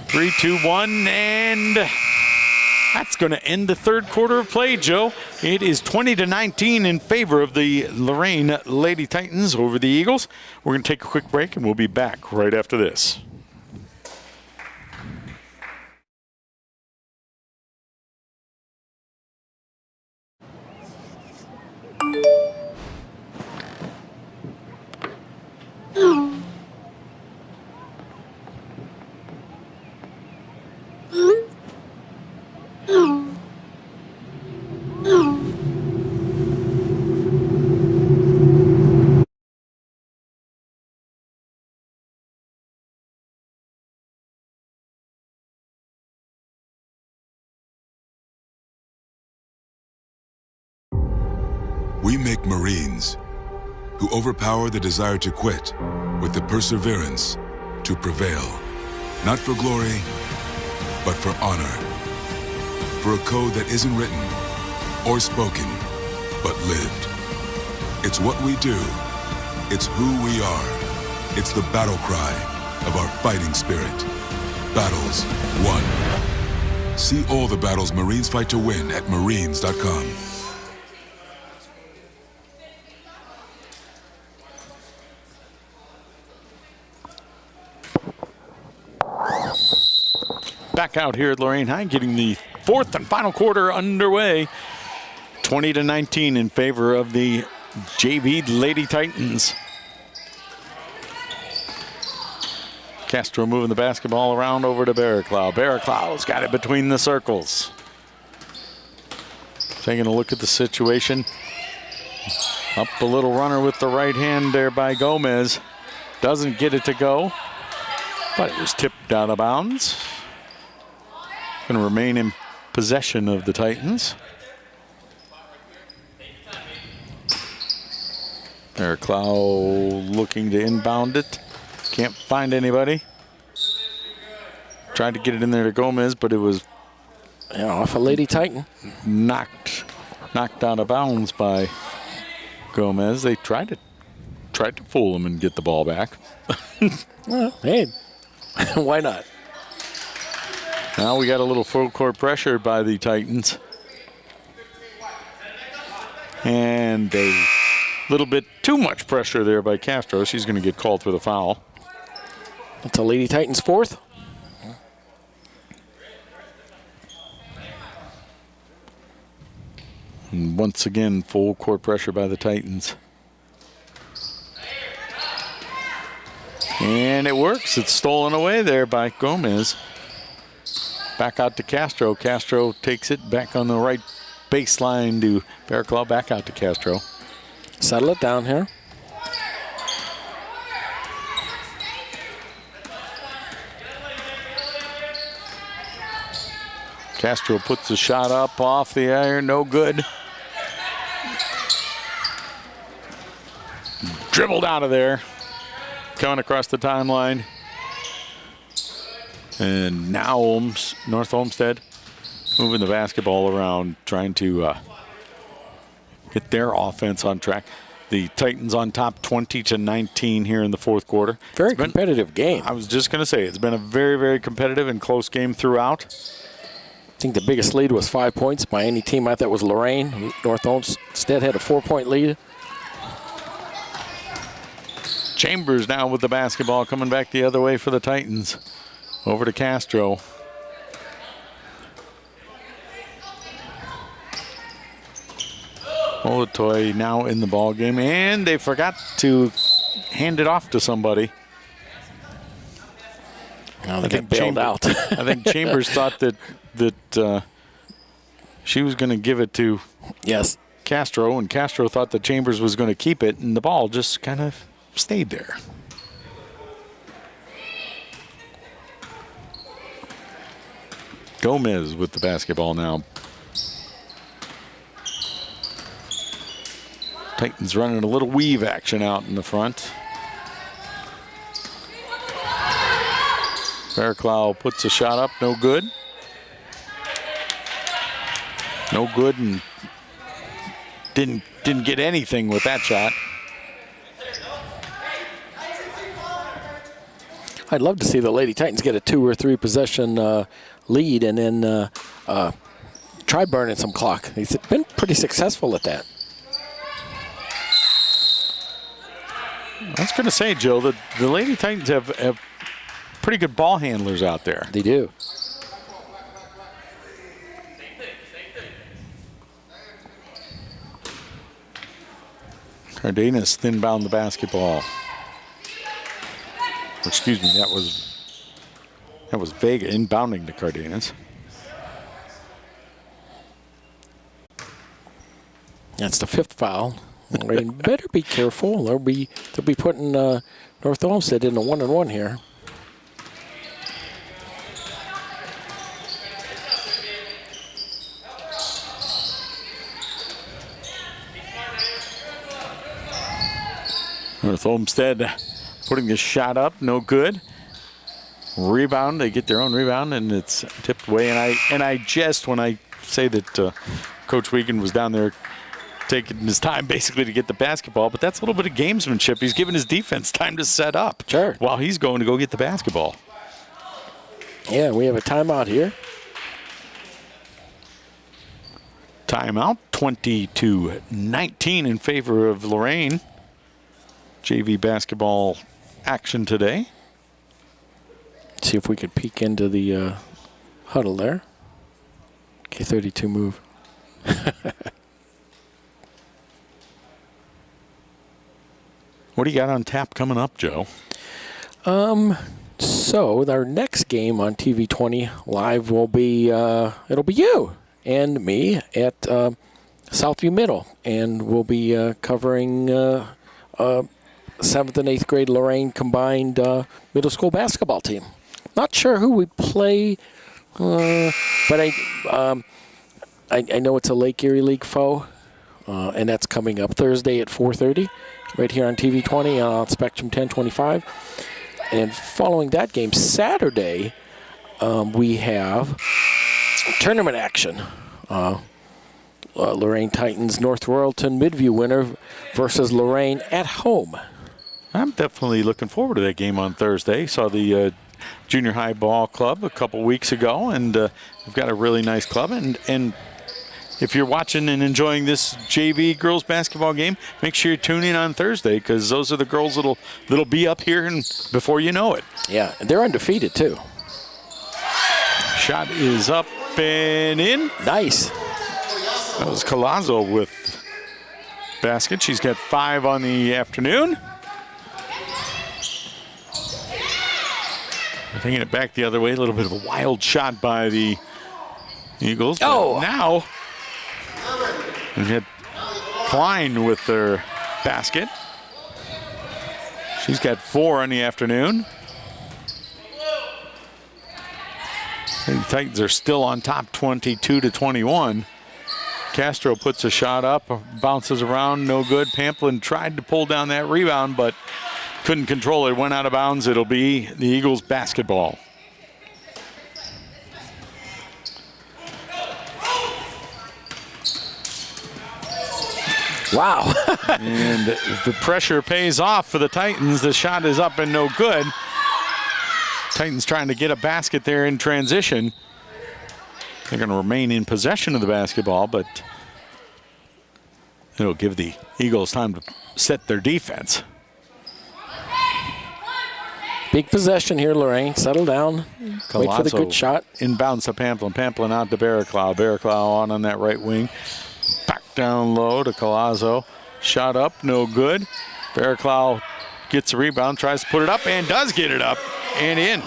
3, 2, 1, and that's going to end the third quarter of play, Joe. It is 20-19 in favor of the Lorain Lady Titans over the Eagles. We're going to take a quick break, and we'll be back right after this. We make Marines who overpower the desire to quit with the perseverance to prevail. Not for glory, but for honor. For a code that isn't written or spoken, but lived. It's what we do. It's who we are. It's the battle cry of our fighting spirit. Battles won. See all the battles Marines fight to win at marines.com. Back out here at Lorain High, getting the fourth and final quarter underway. 20-19 in favor of the JV Lady Titans. Castro moving the basketball around over to Barraclough. Barraclough's got it between the circles. Taking a look at the situation. Up a little runner with the right hand there by Gomez. Doesn't get it to go, but it was tipped out of bounds. Going to remain in possession of the Titans. Barraclough looking to inbound it. Can't find anybody. Tried to get it in there to Gomez, but it was off a Lady Titan. Knocked out of bounds by Gomez. They tried to fool him and get the ball back. Well, hey, why not? Now we got a little full court pressure by the Titans. And a little bit too much pressure there by Castro. She's going to get called for the foul. It's a Lady Titans fourth. And once again, full court pressure by the Titans. And it works. It's stolen away there by Gomez. Back out to Castro. Castro takes it back on the right baseline to Barraclough. Back out to Castro. Settle it down here. Castro puts the shot up off the iron, no good. Dribbled out of there. Coming across the timeline. And now North Olmsted moving the basketball around, trying to get their offense on track. The Titans on top 20-19 here in the fourth quarter. Very competitive game. I was just going to say, it's been a very, very competitive and close game throughout. I think the biggest lead was 5 points by any team. I thought was Lorain. North Olmsted had a 4-point lead. Chambers now with the basketball, coming back the other way for the Titans. Over to Castro. Olatoy now in the ball game, and they forgot to hand it off to somebody. Oh, they got bailed out. I think Chambers thought that she was going to give it to Castro, and Castro thought that Chambers was going to keep it, and the ball just kind of stayed there. Gomez with the basketball now. Titans running a little weave action out in the front. Barraclough puts a shot up, no good. No good, and didn't get anything with that shot. I'd love to see the Lady Titans get a 2 or 3 possession lead and then try burning some clock. He's been pretty successful at that. I was going to say, Joe, that the Lady Titans have pretty good ball handlers out there. They do. Cardenas thin-bound the basketball. Excuse me, that was Vega inbounding to Cardenas. That's the 5th foul. Lorain better be careful. They'll be putting North Olmsted in a 1-and-1 here. North Olmsted putting the shot up, no good. Rebound, they get their own rebound, and it's tipped away. And I jest when I say that Coach Wiegand was down there taking his time basically to get the basketball, but that's a little bit of gamesmanship. He's giving his defense time to set up while he's going to go get the basketball. Yeah, we have a timeout here. Timeout, 20-19 in favor of Lorain. JV basketball action today. See if we could peek into the huddle there. K32 move. What do you got on tap coming up, Joe? So our next game on TV20 Live will be it'll be you and me at Southview Middle, and we'll be covering 7th and 8th grade Lorain combined middle school basketball team. Not sure who we play, but I know it's a Lake Erie League foe, and that's coming up Thursday at 4:30, right here on TV20 on Spectrum 1025. And following that game, Saturday, we have tournament action. Lorain Titans, North Royalton Midview winner versus Lorain at home. I'm definitely looking forward to that game on Thursday. Saw the junior high ball club a couple weeks ago, and we've got a really nice club. And if you're watching and enjoying this JV girls basketball game, make sure you tune in on Thursday, because those are the girls that'll be up here and before you know it. Yeah, and they're undefeated too. Shot is up and in. Nice. That was Colazzo with basket. She's got 5 on the afternoon. Taking it back the other way, a little bit of a wild shot by the Eagles. Oh! Now, we had Klein with their basket. She's got 4 on the afternoon. The Titans are still on top, 22-21. Castro puts a shot up, bounces around, no good. Pamplin tried to pull down that rebound, but couldn't control it. Went out of bounds. It'll be the Eagles basketball. Wow. And the pressure pays off for the Titans. The shot is up and no good. Titans trying to get a basket there in transition. They're going to remain in possession of the basketball, but it'll give the Eagles time to set their defense. Big possession here, Lorain. Settle down. Colazzo Wait for the good shot. Inbounds to Pamplin. Pamplin out to Barraclough. Barraclough on that right wing. Back down low to Colazzo. Shot up, no good. Barraclough gets a rebound, tries to put it up, and does get it up and in.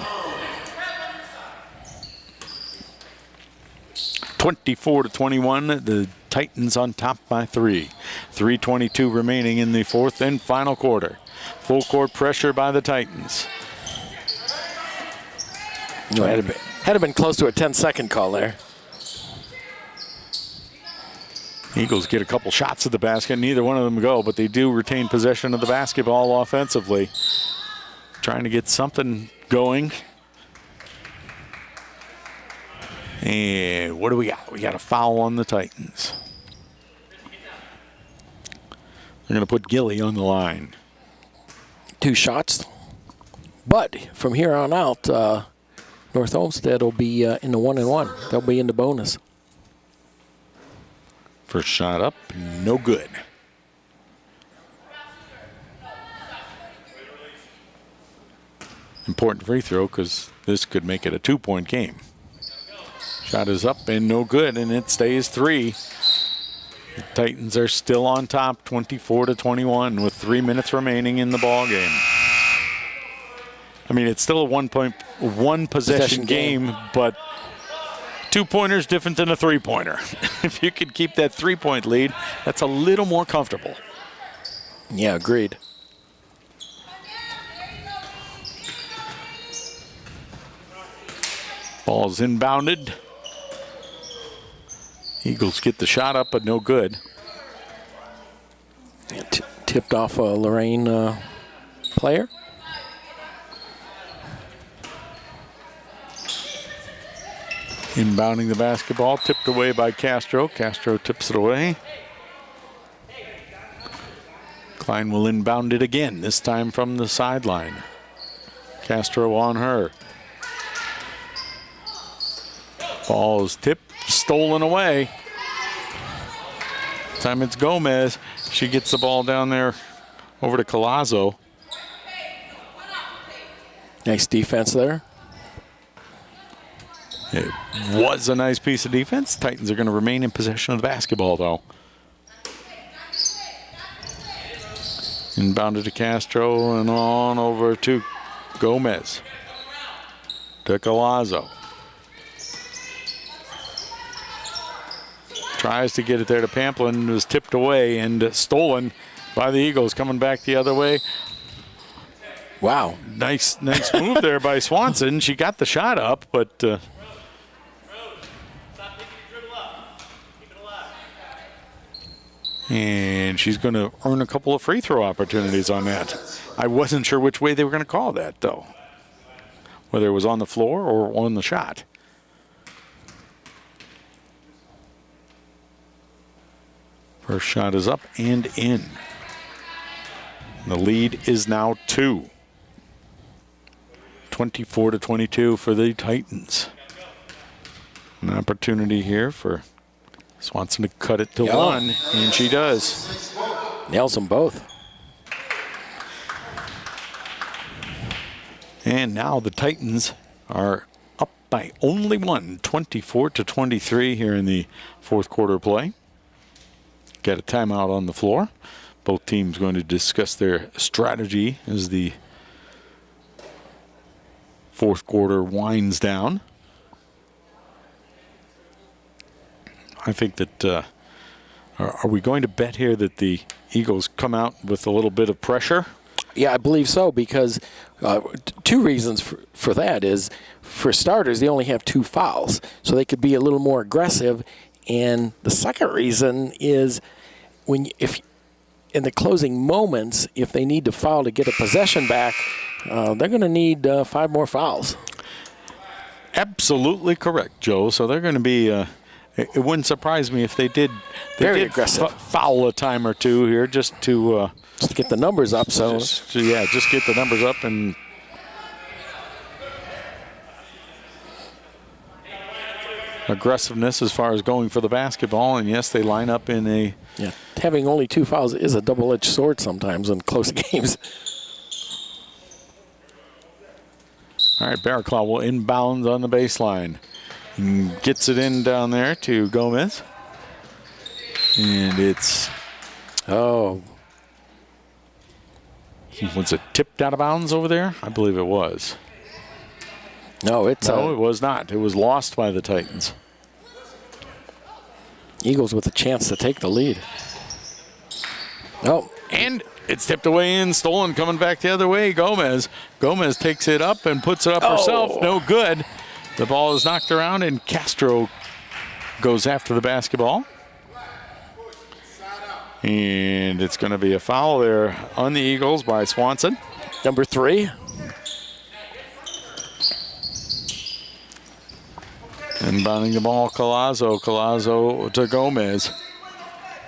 24-21, the Titans on top by 3. 3:22 remaining in the fourth and final quarter. Full court pressure by the Titans. Had to been close to a 10-second call there. Eagles get a couple shots at the basket. Neither one of them go, but they do retain possession of the basketball offensively. Trying to get something going. And what do we got? We got a foul on the Titans. They're going to put Gilly on the line. 2 shots. But from here on out, North Olmsted will be in the 1-and-1. They'll be in the bonus. First shot up, no good. Important free throw, because this could make it a 2-point game. Shot is up and no good, and it stays 3. The Titans are still on top, 24-21, with 3 minutes remaining in the ball game. I mean, it's still a one possession game, but 2-pointers different than a 3-pointer. If you could keep that 3-point lead, that's a little more comfortable. Yeah, agreed. Ball's inbounded. Eagles get the shot up, but no good. Tipped off a Lorain player. Inbounding the basketball, tipped away by Castro. Castro tips it away. Klein will inbound it again, this time from the sideline. Castro on her. Ball is tipped, stolen away. This time it's Gomez. She gets the ball down there over to Colazzo. Nice defense there. It was a nice piece of defense. Titans are going to remain in possession of the basketball, though. Inbounded to Castro and on over to Gomez. To Collazo. Tries to get it there to Pamplin. It was tipped away and stolen by the Eagles. Coming back the other way. Wow. Nice move there by Swanson. She got the shot up, but and she's going to earn a couple of free throw opportunities on that. I wasn't sure which way they were going to call that, though. Whether it was on the floor or on the shot. First shot is up and in. The lead is now 2. 24-22 for the Titans. An opportunity here for Swanson to cut it to 1, and she does. Nails them both. And now the Titans are up by only 1, 24-23 here in the fourth quarter play. Got a timeout on the floor. Both teams going to discuss their strategy as the fourth quarter winds down. I think that, are we going to bet here that the Eagles come out with a little bit of pressure? Yeah, I believe so, because two reasons for that is, for starters, they only have 2 fouls, so they could be a little more aggressive. And the second reason is, if in the closing moments, if they need to foul to get a possession back, they're going to need 5 more fouls. Absolutely correct, Joe. So they're going to be. It wouldn't surprise me if they did. Very aggressive. Foul a time or two here just to get the numbers up. So just get the numbers up and. Aggressiveness as far as going for the basketball, and yes, they line up in a. Yeah, having only 2 fouls is a double-edged sword sometimes in close games. All right, Barraclough will inbound on the baseline. And gets it in down there to Gomez. And it's. Oh. Was it tipped out of bounds over there? I believe it was. No, it was not. It was lost by the Titans. Eagles with a chance to take the lead. Oh, and it's tipped away and stolen, coming back the other way. Gomez takes it up and puts it up herself. No good. The ball is knocked around, and Castro goes after the basketball. And it's going to be a foul there on the Eagles by Swanson. Number 3. Inbounding the ball, Collazo. Collazo to Gomez.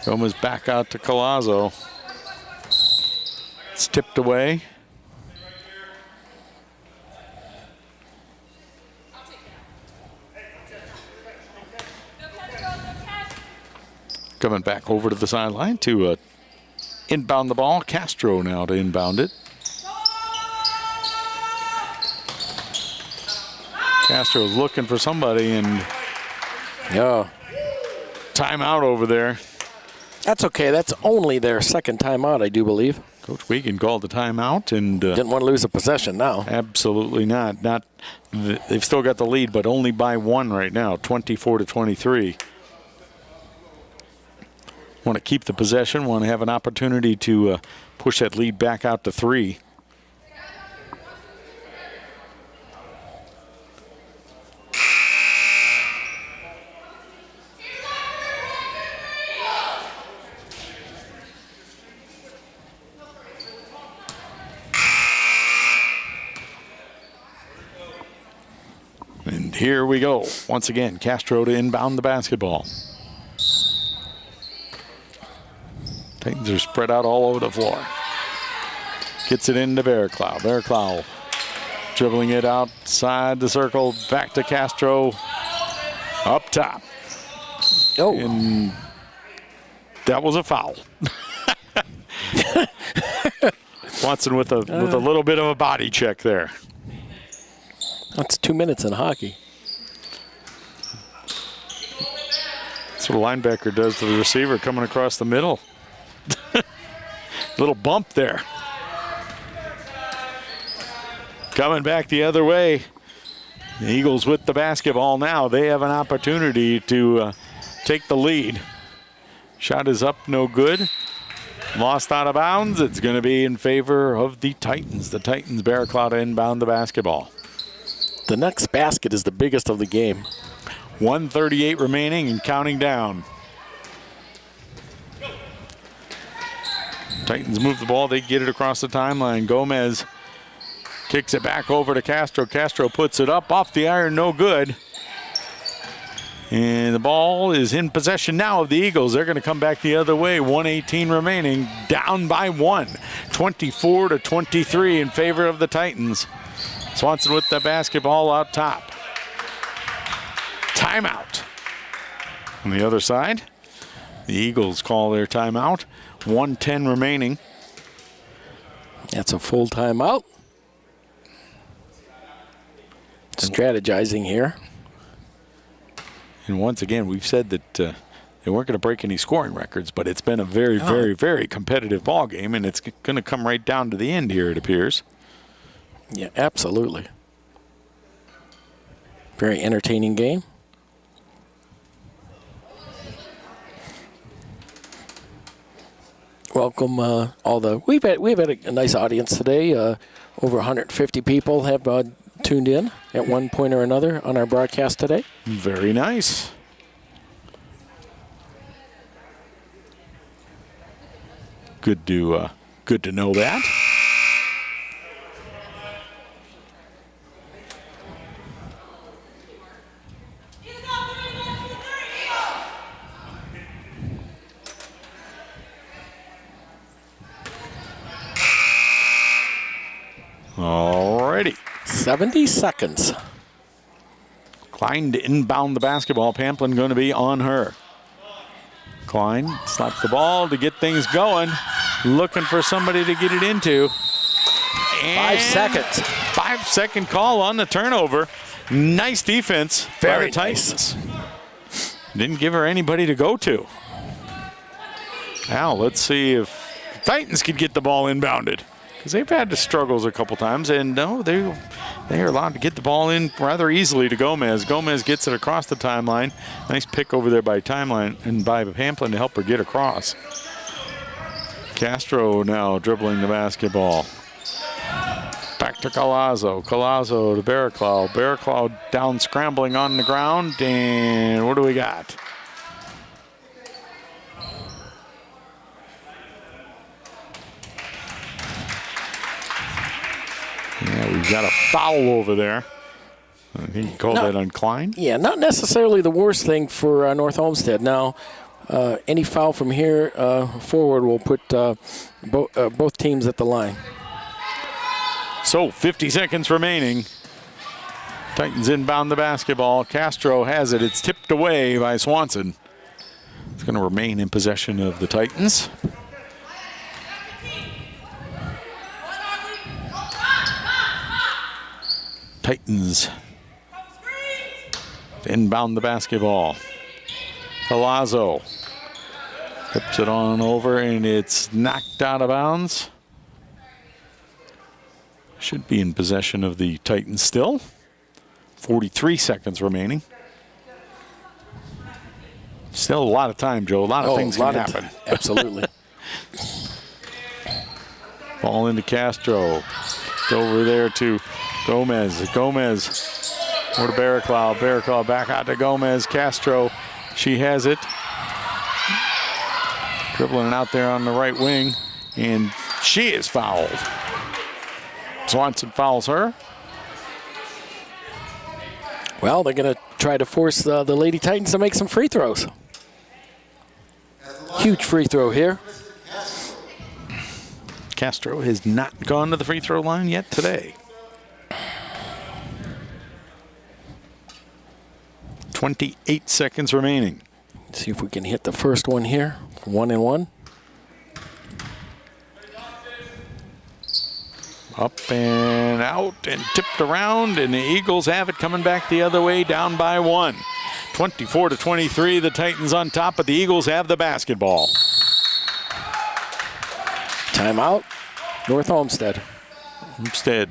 Gomez back out to Collazo. It's tipped away. Coming back over to the sideline to inbound the ball. Castro now to inbound it. Castro's looking for somebody, and timeout over there. That's okay. That's only their second timeout, I do believe. Coach Wiegand called the timeout, and didn't want to lose a possession now. Absolutely not. They've still got the lead, but only by 1 right now, 24-23. Want to keep the possession. Want to have an opportunity to push that lead back out to 3. And here we go. Once again, Castro to inbound the basketball. Titans are spread out all over the floor. Gets it into Barraclough. Barraclough dribbling it outside the circle. Back to Castro. Up top. Oh. And that was a foul. Watson with a little bit of a body check there. That's 2 minutes in hockey. That's what a linebacker does to the receiver coming across the middle. Little bump there. Coming back the other way. The Eagles with the basketball now. They have an opportunity to take the lead. Shot is up, no good. Lost out of bounds. It's going to be in favor of the Titans. The Titans, Bear Cloud inbound the basketball. The next basket is the biggest of the game. 1:38 remaining and counting down. Titans move the ball. They get it across the timeline. Gomez kicks it back over to Castro. Castro puts it up off the iron, no good. And the ball is in possession now of the Eagles. They're going to come back the other way. 1:18 remaining, down by 1. 24-23 in favor of the Titans. Swanson with the basketball out top. Timeout. On the other side, the Eagles call their timeout. 1:10 remaining. That's a full timeout. Strategizing here. And once again, we've said that they weren't going to break any scoring records, but it's been a very, very competitive ball game, and it's going to come right down to the end here, it appears. Yeah, absolutely. Very entertaining game. Welcome all the. We've had a nice audience today. Over 150 people have tuned in at one point or another on our broadcast today. Very nice. Good to know that. Alrighty. 70 seconds. Klein to inbound the basketball. Pamplin going to be on her. Klein slaps the ball to get things going. Looking for somebody to get it into. And 5 seconds. 5-second call on the turnover. Nice defense. Very nice. Didn't give her anybody to go to. Now let's see if the Titans could get the ball inbounded. Because they've had the struggles a couple times, and no, they are allowed to get the ball in rather easily to Gomez. Gomez gets it across the timeline. Nice pick over there by timeline and by Pamplin to help her get across. Castro now dribbling the basketball. Back to Collazo. Collazo to Barraclough. Barraclough down scrambling on the ground, and what do we got? Yeah, we've got a foul over there. I think you called that on Klein. Yeah, not necessarily the worst thing for North Olmsted. Now, any foul from here forward will put both teams at the line. So 50 seconds remaining. Titans inbound the basketball. Castro has it. It's tipped away by Swanson. It's going to remain in possession of the Titans. Titans inbound the basketball. Collazo tips it on over, and it's knocked out of bounds. Should be in possession of the Titans still. 43 seconds remaining. Still a lot of time, Joe. A lot of things can happen. Absolutely. Ball into Castro. Over there to Gomez. Gomez over to Barraclough. Barraclough back out to Gomez. Castro, she has it. Dribbling it out there on the right wing, and she is fouled. Swanson fouls her. Well, they're going to try to force the Lady Titans to make some free throws. Huge free throw here. Castro has not gone to the free throw line yet today. 28 seconds remaining. Let's see if we can hit the first one here. 1-1. Up and out and tipped around, and the Eagles have it coming back the other way, down by 1. 24-23, the Titans on top, but the Eagles have the basketball. Timeout, North Olmsted. Olmsted,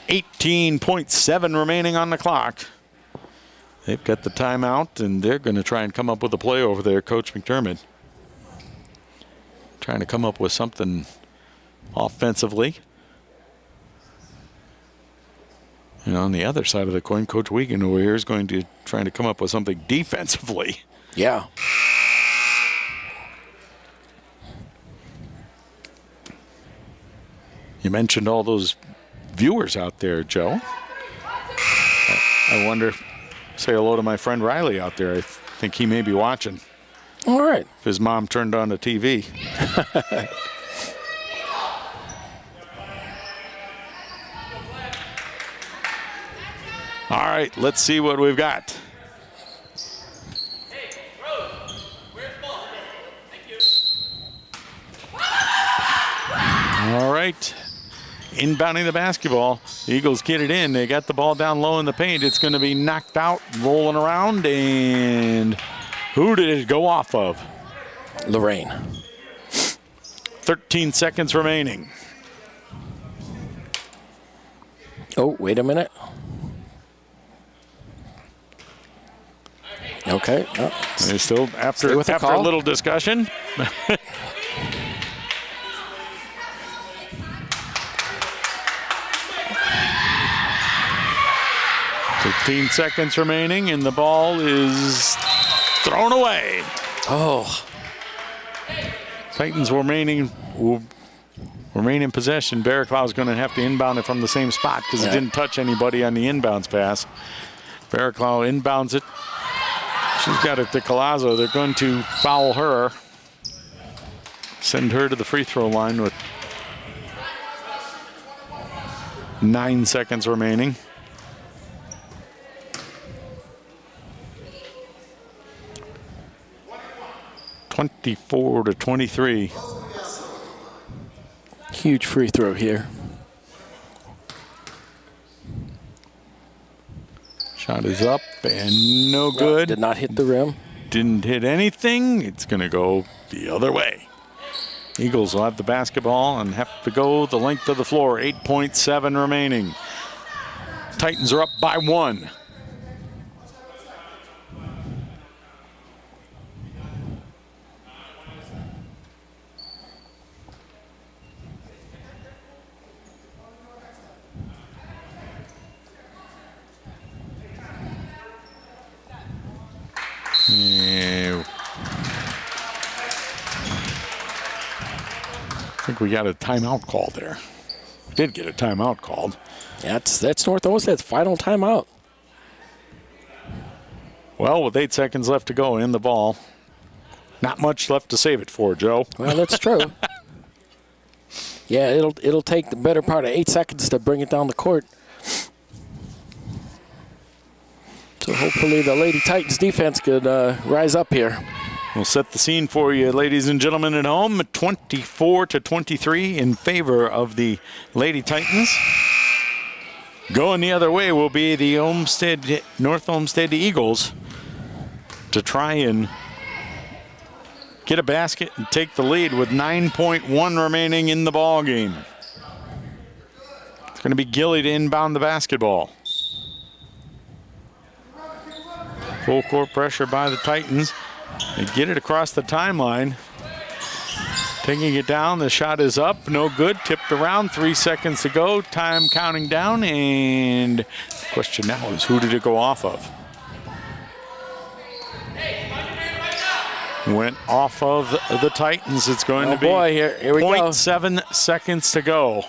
18.7 remaining on the clock. They've got the timeout, and they're going to try and come up with a play over there, Coach McDermott. Trying to come up with something offensively. And on the other side of the coin, Coach Wiegand over here is going to try to come up with something defensively. Yeah. You mentioned all those viewers out there, Joe. I wonder, say hello to my friend Riley out there. I think he may be watching. All right. If his mom turned on the TV. All right, let's see what we've got. All right, inbounding the basketball. The Eagles get it in. They got the ball down low in the paint. It's going to be knocked out, rolling around, and who did it go off of? Lorain. 13 seconds remaining. Oh, wait a minute. Okay. Oh. They're still after with the a call. little discussion. "15 seconds remaining, and the ball is thrown away." Oh. Titans will remain in possession. Barraclough is going to have to inbound it from the same spot because it didn't touch anybody on the inbounds pass. Barraclough inbounds it. She's got it to Collazo. They're going to foul her. Send her to the free throw line with 9 seconds remaining. (24-23). Huge free throw here. Shot is up and no good. Did not hit the rim. Didn't hit anything. It's going to go the other way. Eagles will have the basketball and have to go the length of the floor. 8.7 remaining. Titans are up by 1. I think we got a timeout call there. We did get a timeout called. That's North Olmsted's final timeout. Well, with 8 seconds left to go in the ball, not much left to save it for, Joe. Well, that's true. Yeah, it'll take the better part of 8 seconds to bring it down the court. So hopefully the Lady Titans defense could rise up here. We'll set the scene for you, ladies and gentlemen at home. 24-23 in favor of the Lady Titans. Going the other way will be the North Olmsted Eagles to try and get a basket and take the lead with 9.1 remaining in the ball game. It's going to be Gilly to inbound the basketball. Full court pressure by the Titans. They get it across the timeline. Taking it down, the shot is up, no good. Tipped around, 3 seconds to go. Time counting down, and the question now is who did it go off of? Went off of the Titans. It's going to be here we go. 0.7 seconds to go.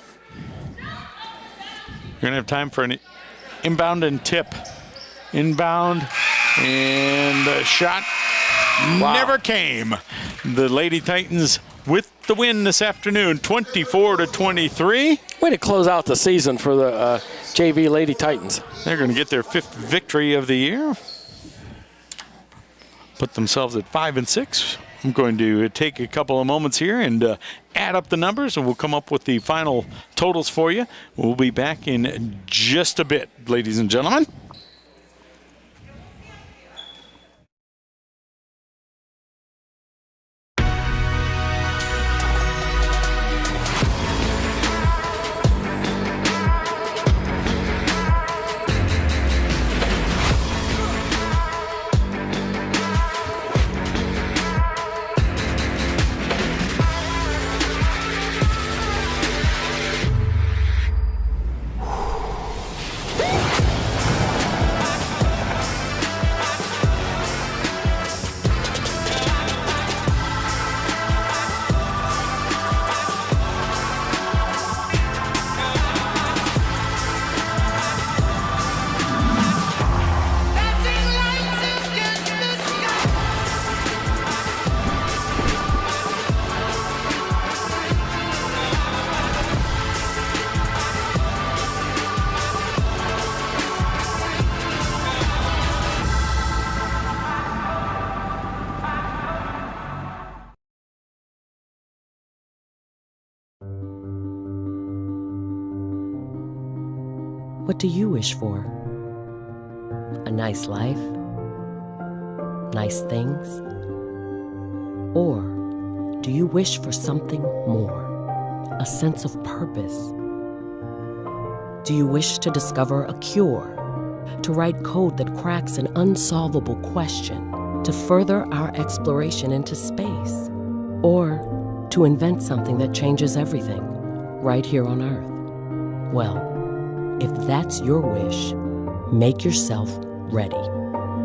You're going to have time for an inbound and tip. Inbound, and the shot never came. The Lady Titans with the win this afternoon, 24-23. Way to close out the season for the JV Lady Titans. They're going to get their 5th victory of the year. Put themselves at 5-6. I'm going to take a couple of moments here and add up the numbers, and we'll come up with the final totals for you. We'll be back in just a bit, ladies and gentlemen. What do you wish for? A nice life? Nice things? Or do you wish for something more? A sense of purpose? Do you wish to discover a cure? To write code that cracks an unsolvable question? To further our exploration into space? Or to invent something that changes everything right here on Earth? Well, if that's your wish, make yourself ready.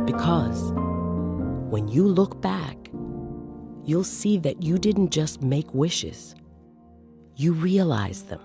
Because when you look back, you'll see that you didn't just make wishes, you realized them.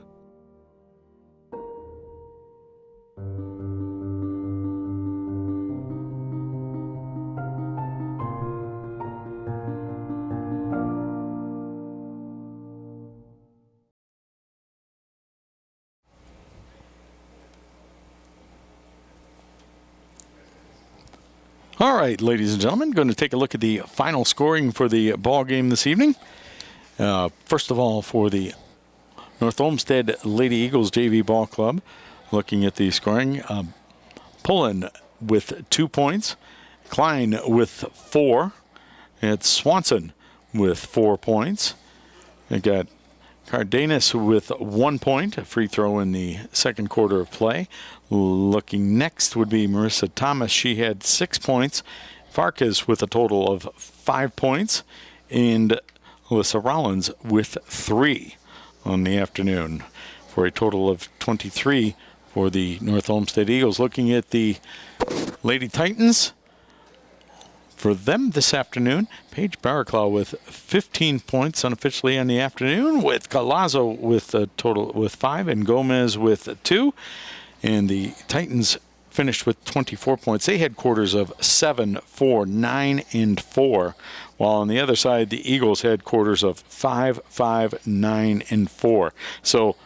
All right, ladies and gentlemen, going to take a look at the final scoring for the ball game this evening. First of all, for the North Olmsted Lady Eagles JV Ball Club, looking at the scoring, Pullen with 2 points, Klein with 4, and Swanson with 4 points. We got Cardenas with 1 point, a free throw in the second quarter of play. Looking next would be Marissa Thomas. She had 6 points. Farkas with a total of 5 points. And Alyssa Rollins with 3 on the afternoon for a total of 23 for the North Olmsted Eagles. Looking at the Lady Titans, for them this afternoon, Paige Barraclaw with 15 points unofficially on the afternoon, with Galazzo with a total with 5 and Gomez with 2. And the Titans finished with 24 points. They had quarters of 7, 4, 9, and 4. While on the other side, the Eagles had quarters of 5, 5, 9, and 4. So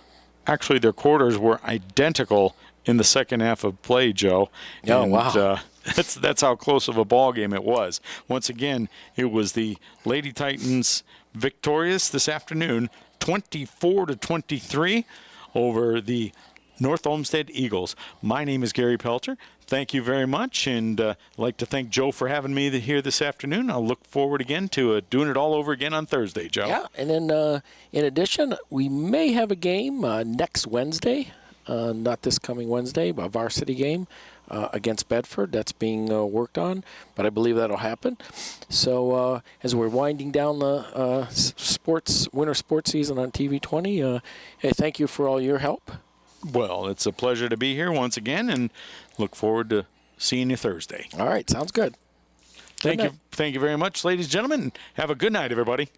actually their quarters were identical in the second half of play, Joe. Oh, and, wow. That's how close of a ball game it was. Once again, it was the Lady Titans victorious this afternoon, 24-23 over the North Olmsted Eagles. My name is Gary Pelter. Thank you very much, and I'd like to thank Joe for having me here this afternoon. I'll look forward again to doing it all over again on Thursday, Joe. Yeah, and then in addition, we may have a game next Wednesday, not this coming Wednesday, but a varsity game against Bedford. That's being worked on, but I believe that'll happen. So as we're winding down the winter sports season on TV 20, hey, thank you for all your help. Well, it's a pleasure to be here once again, and look forward to seeing you Thursday. All right, sounds good. Thank you very much, ladies and gentlemen. Have a good night, everybody.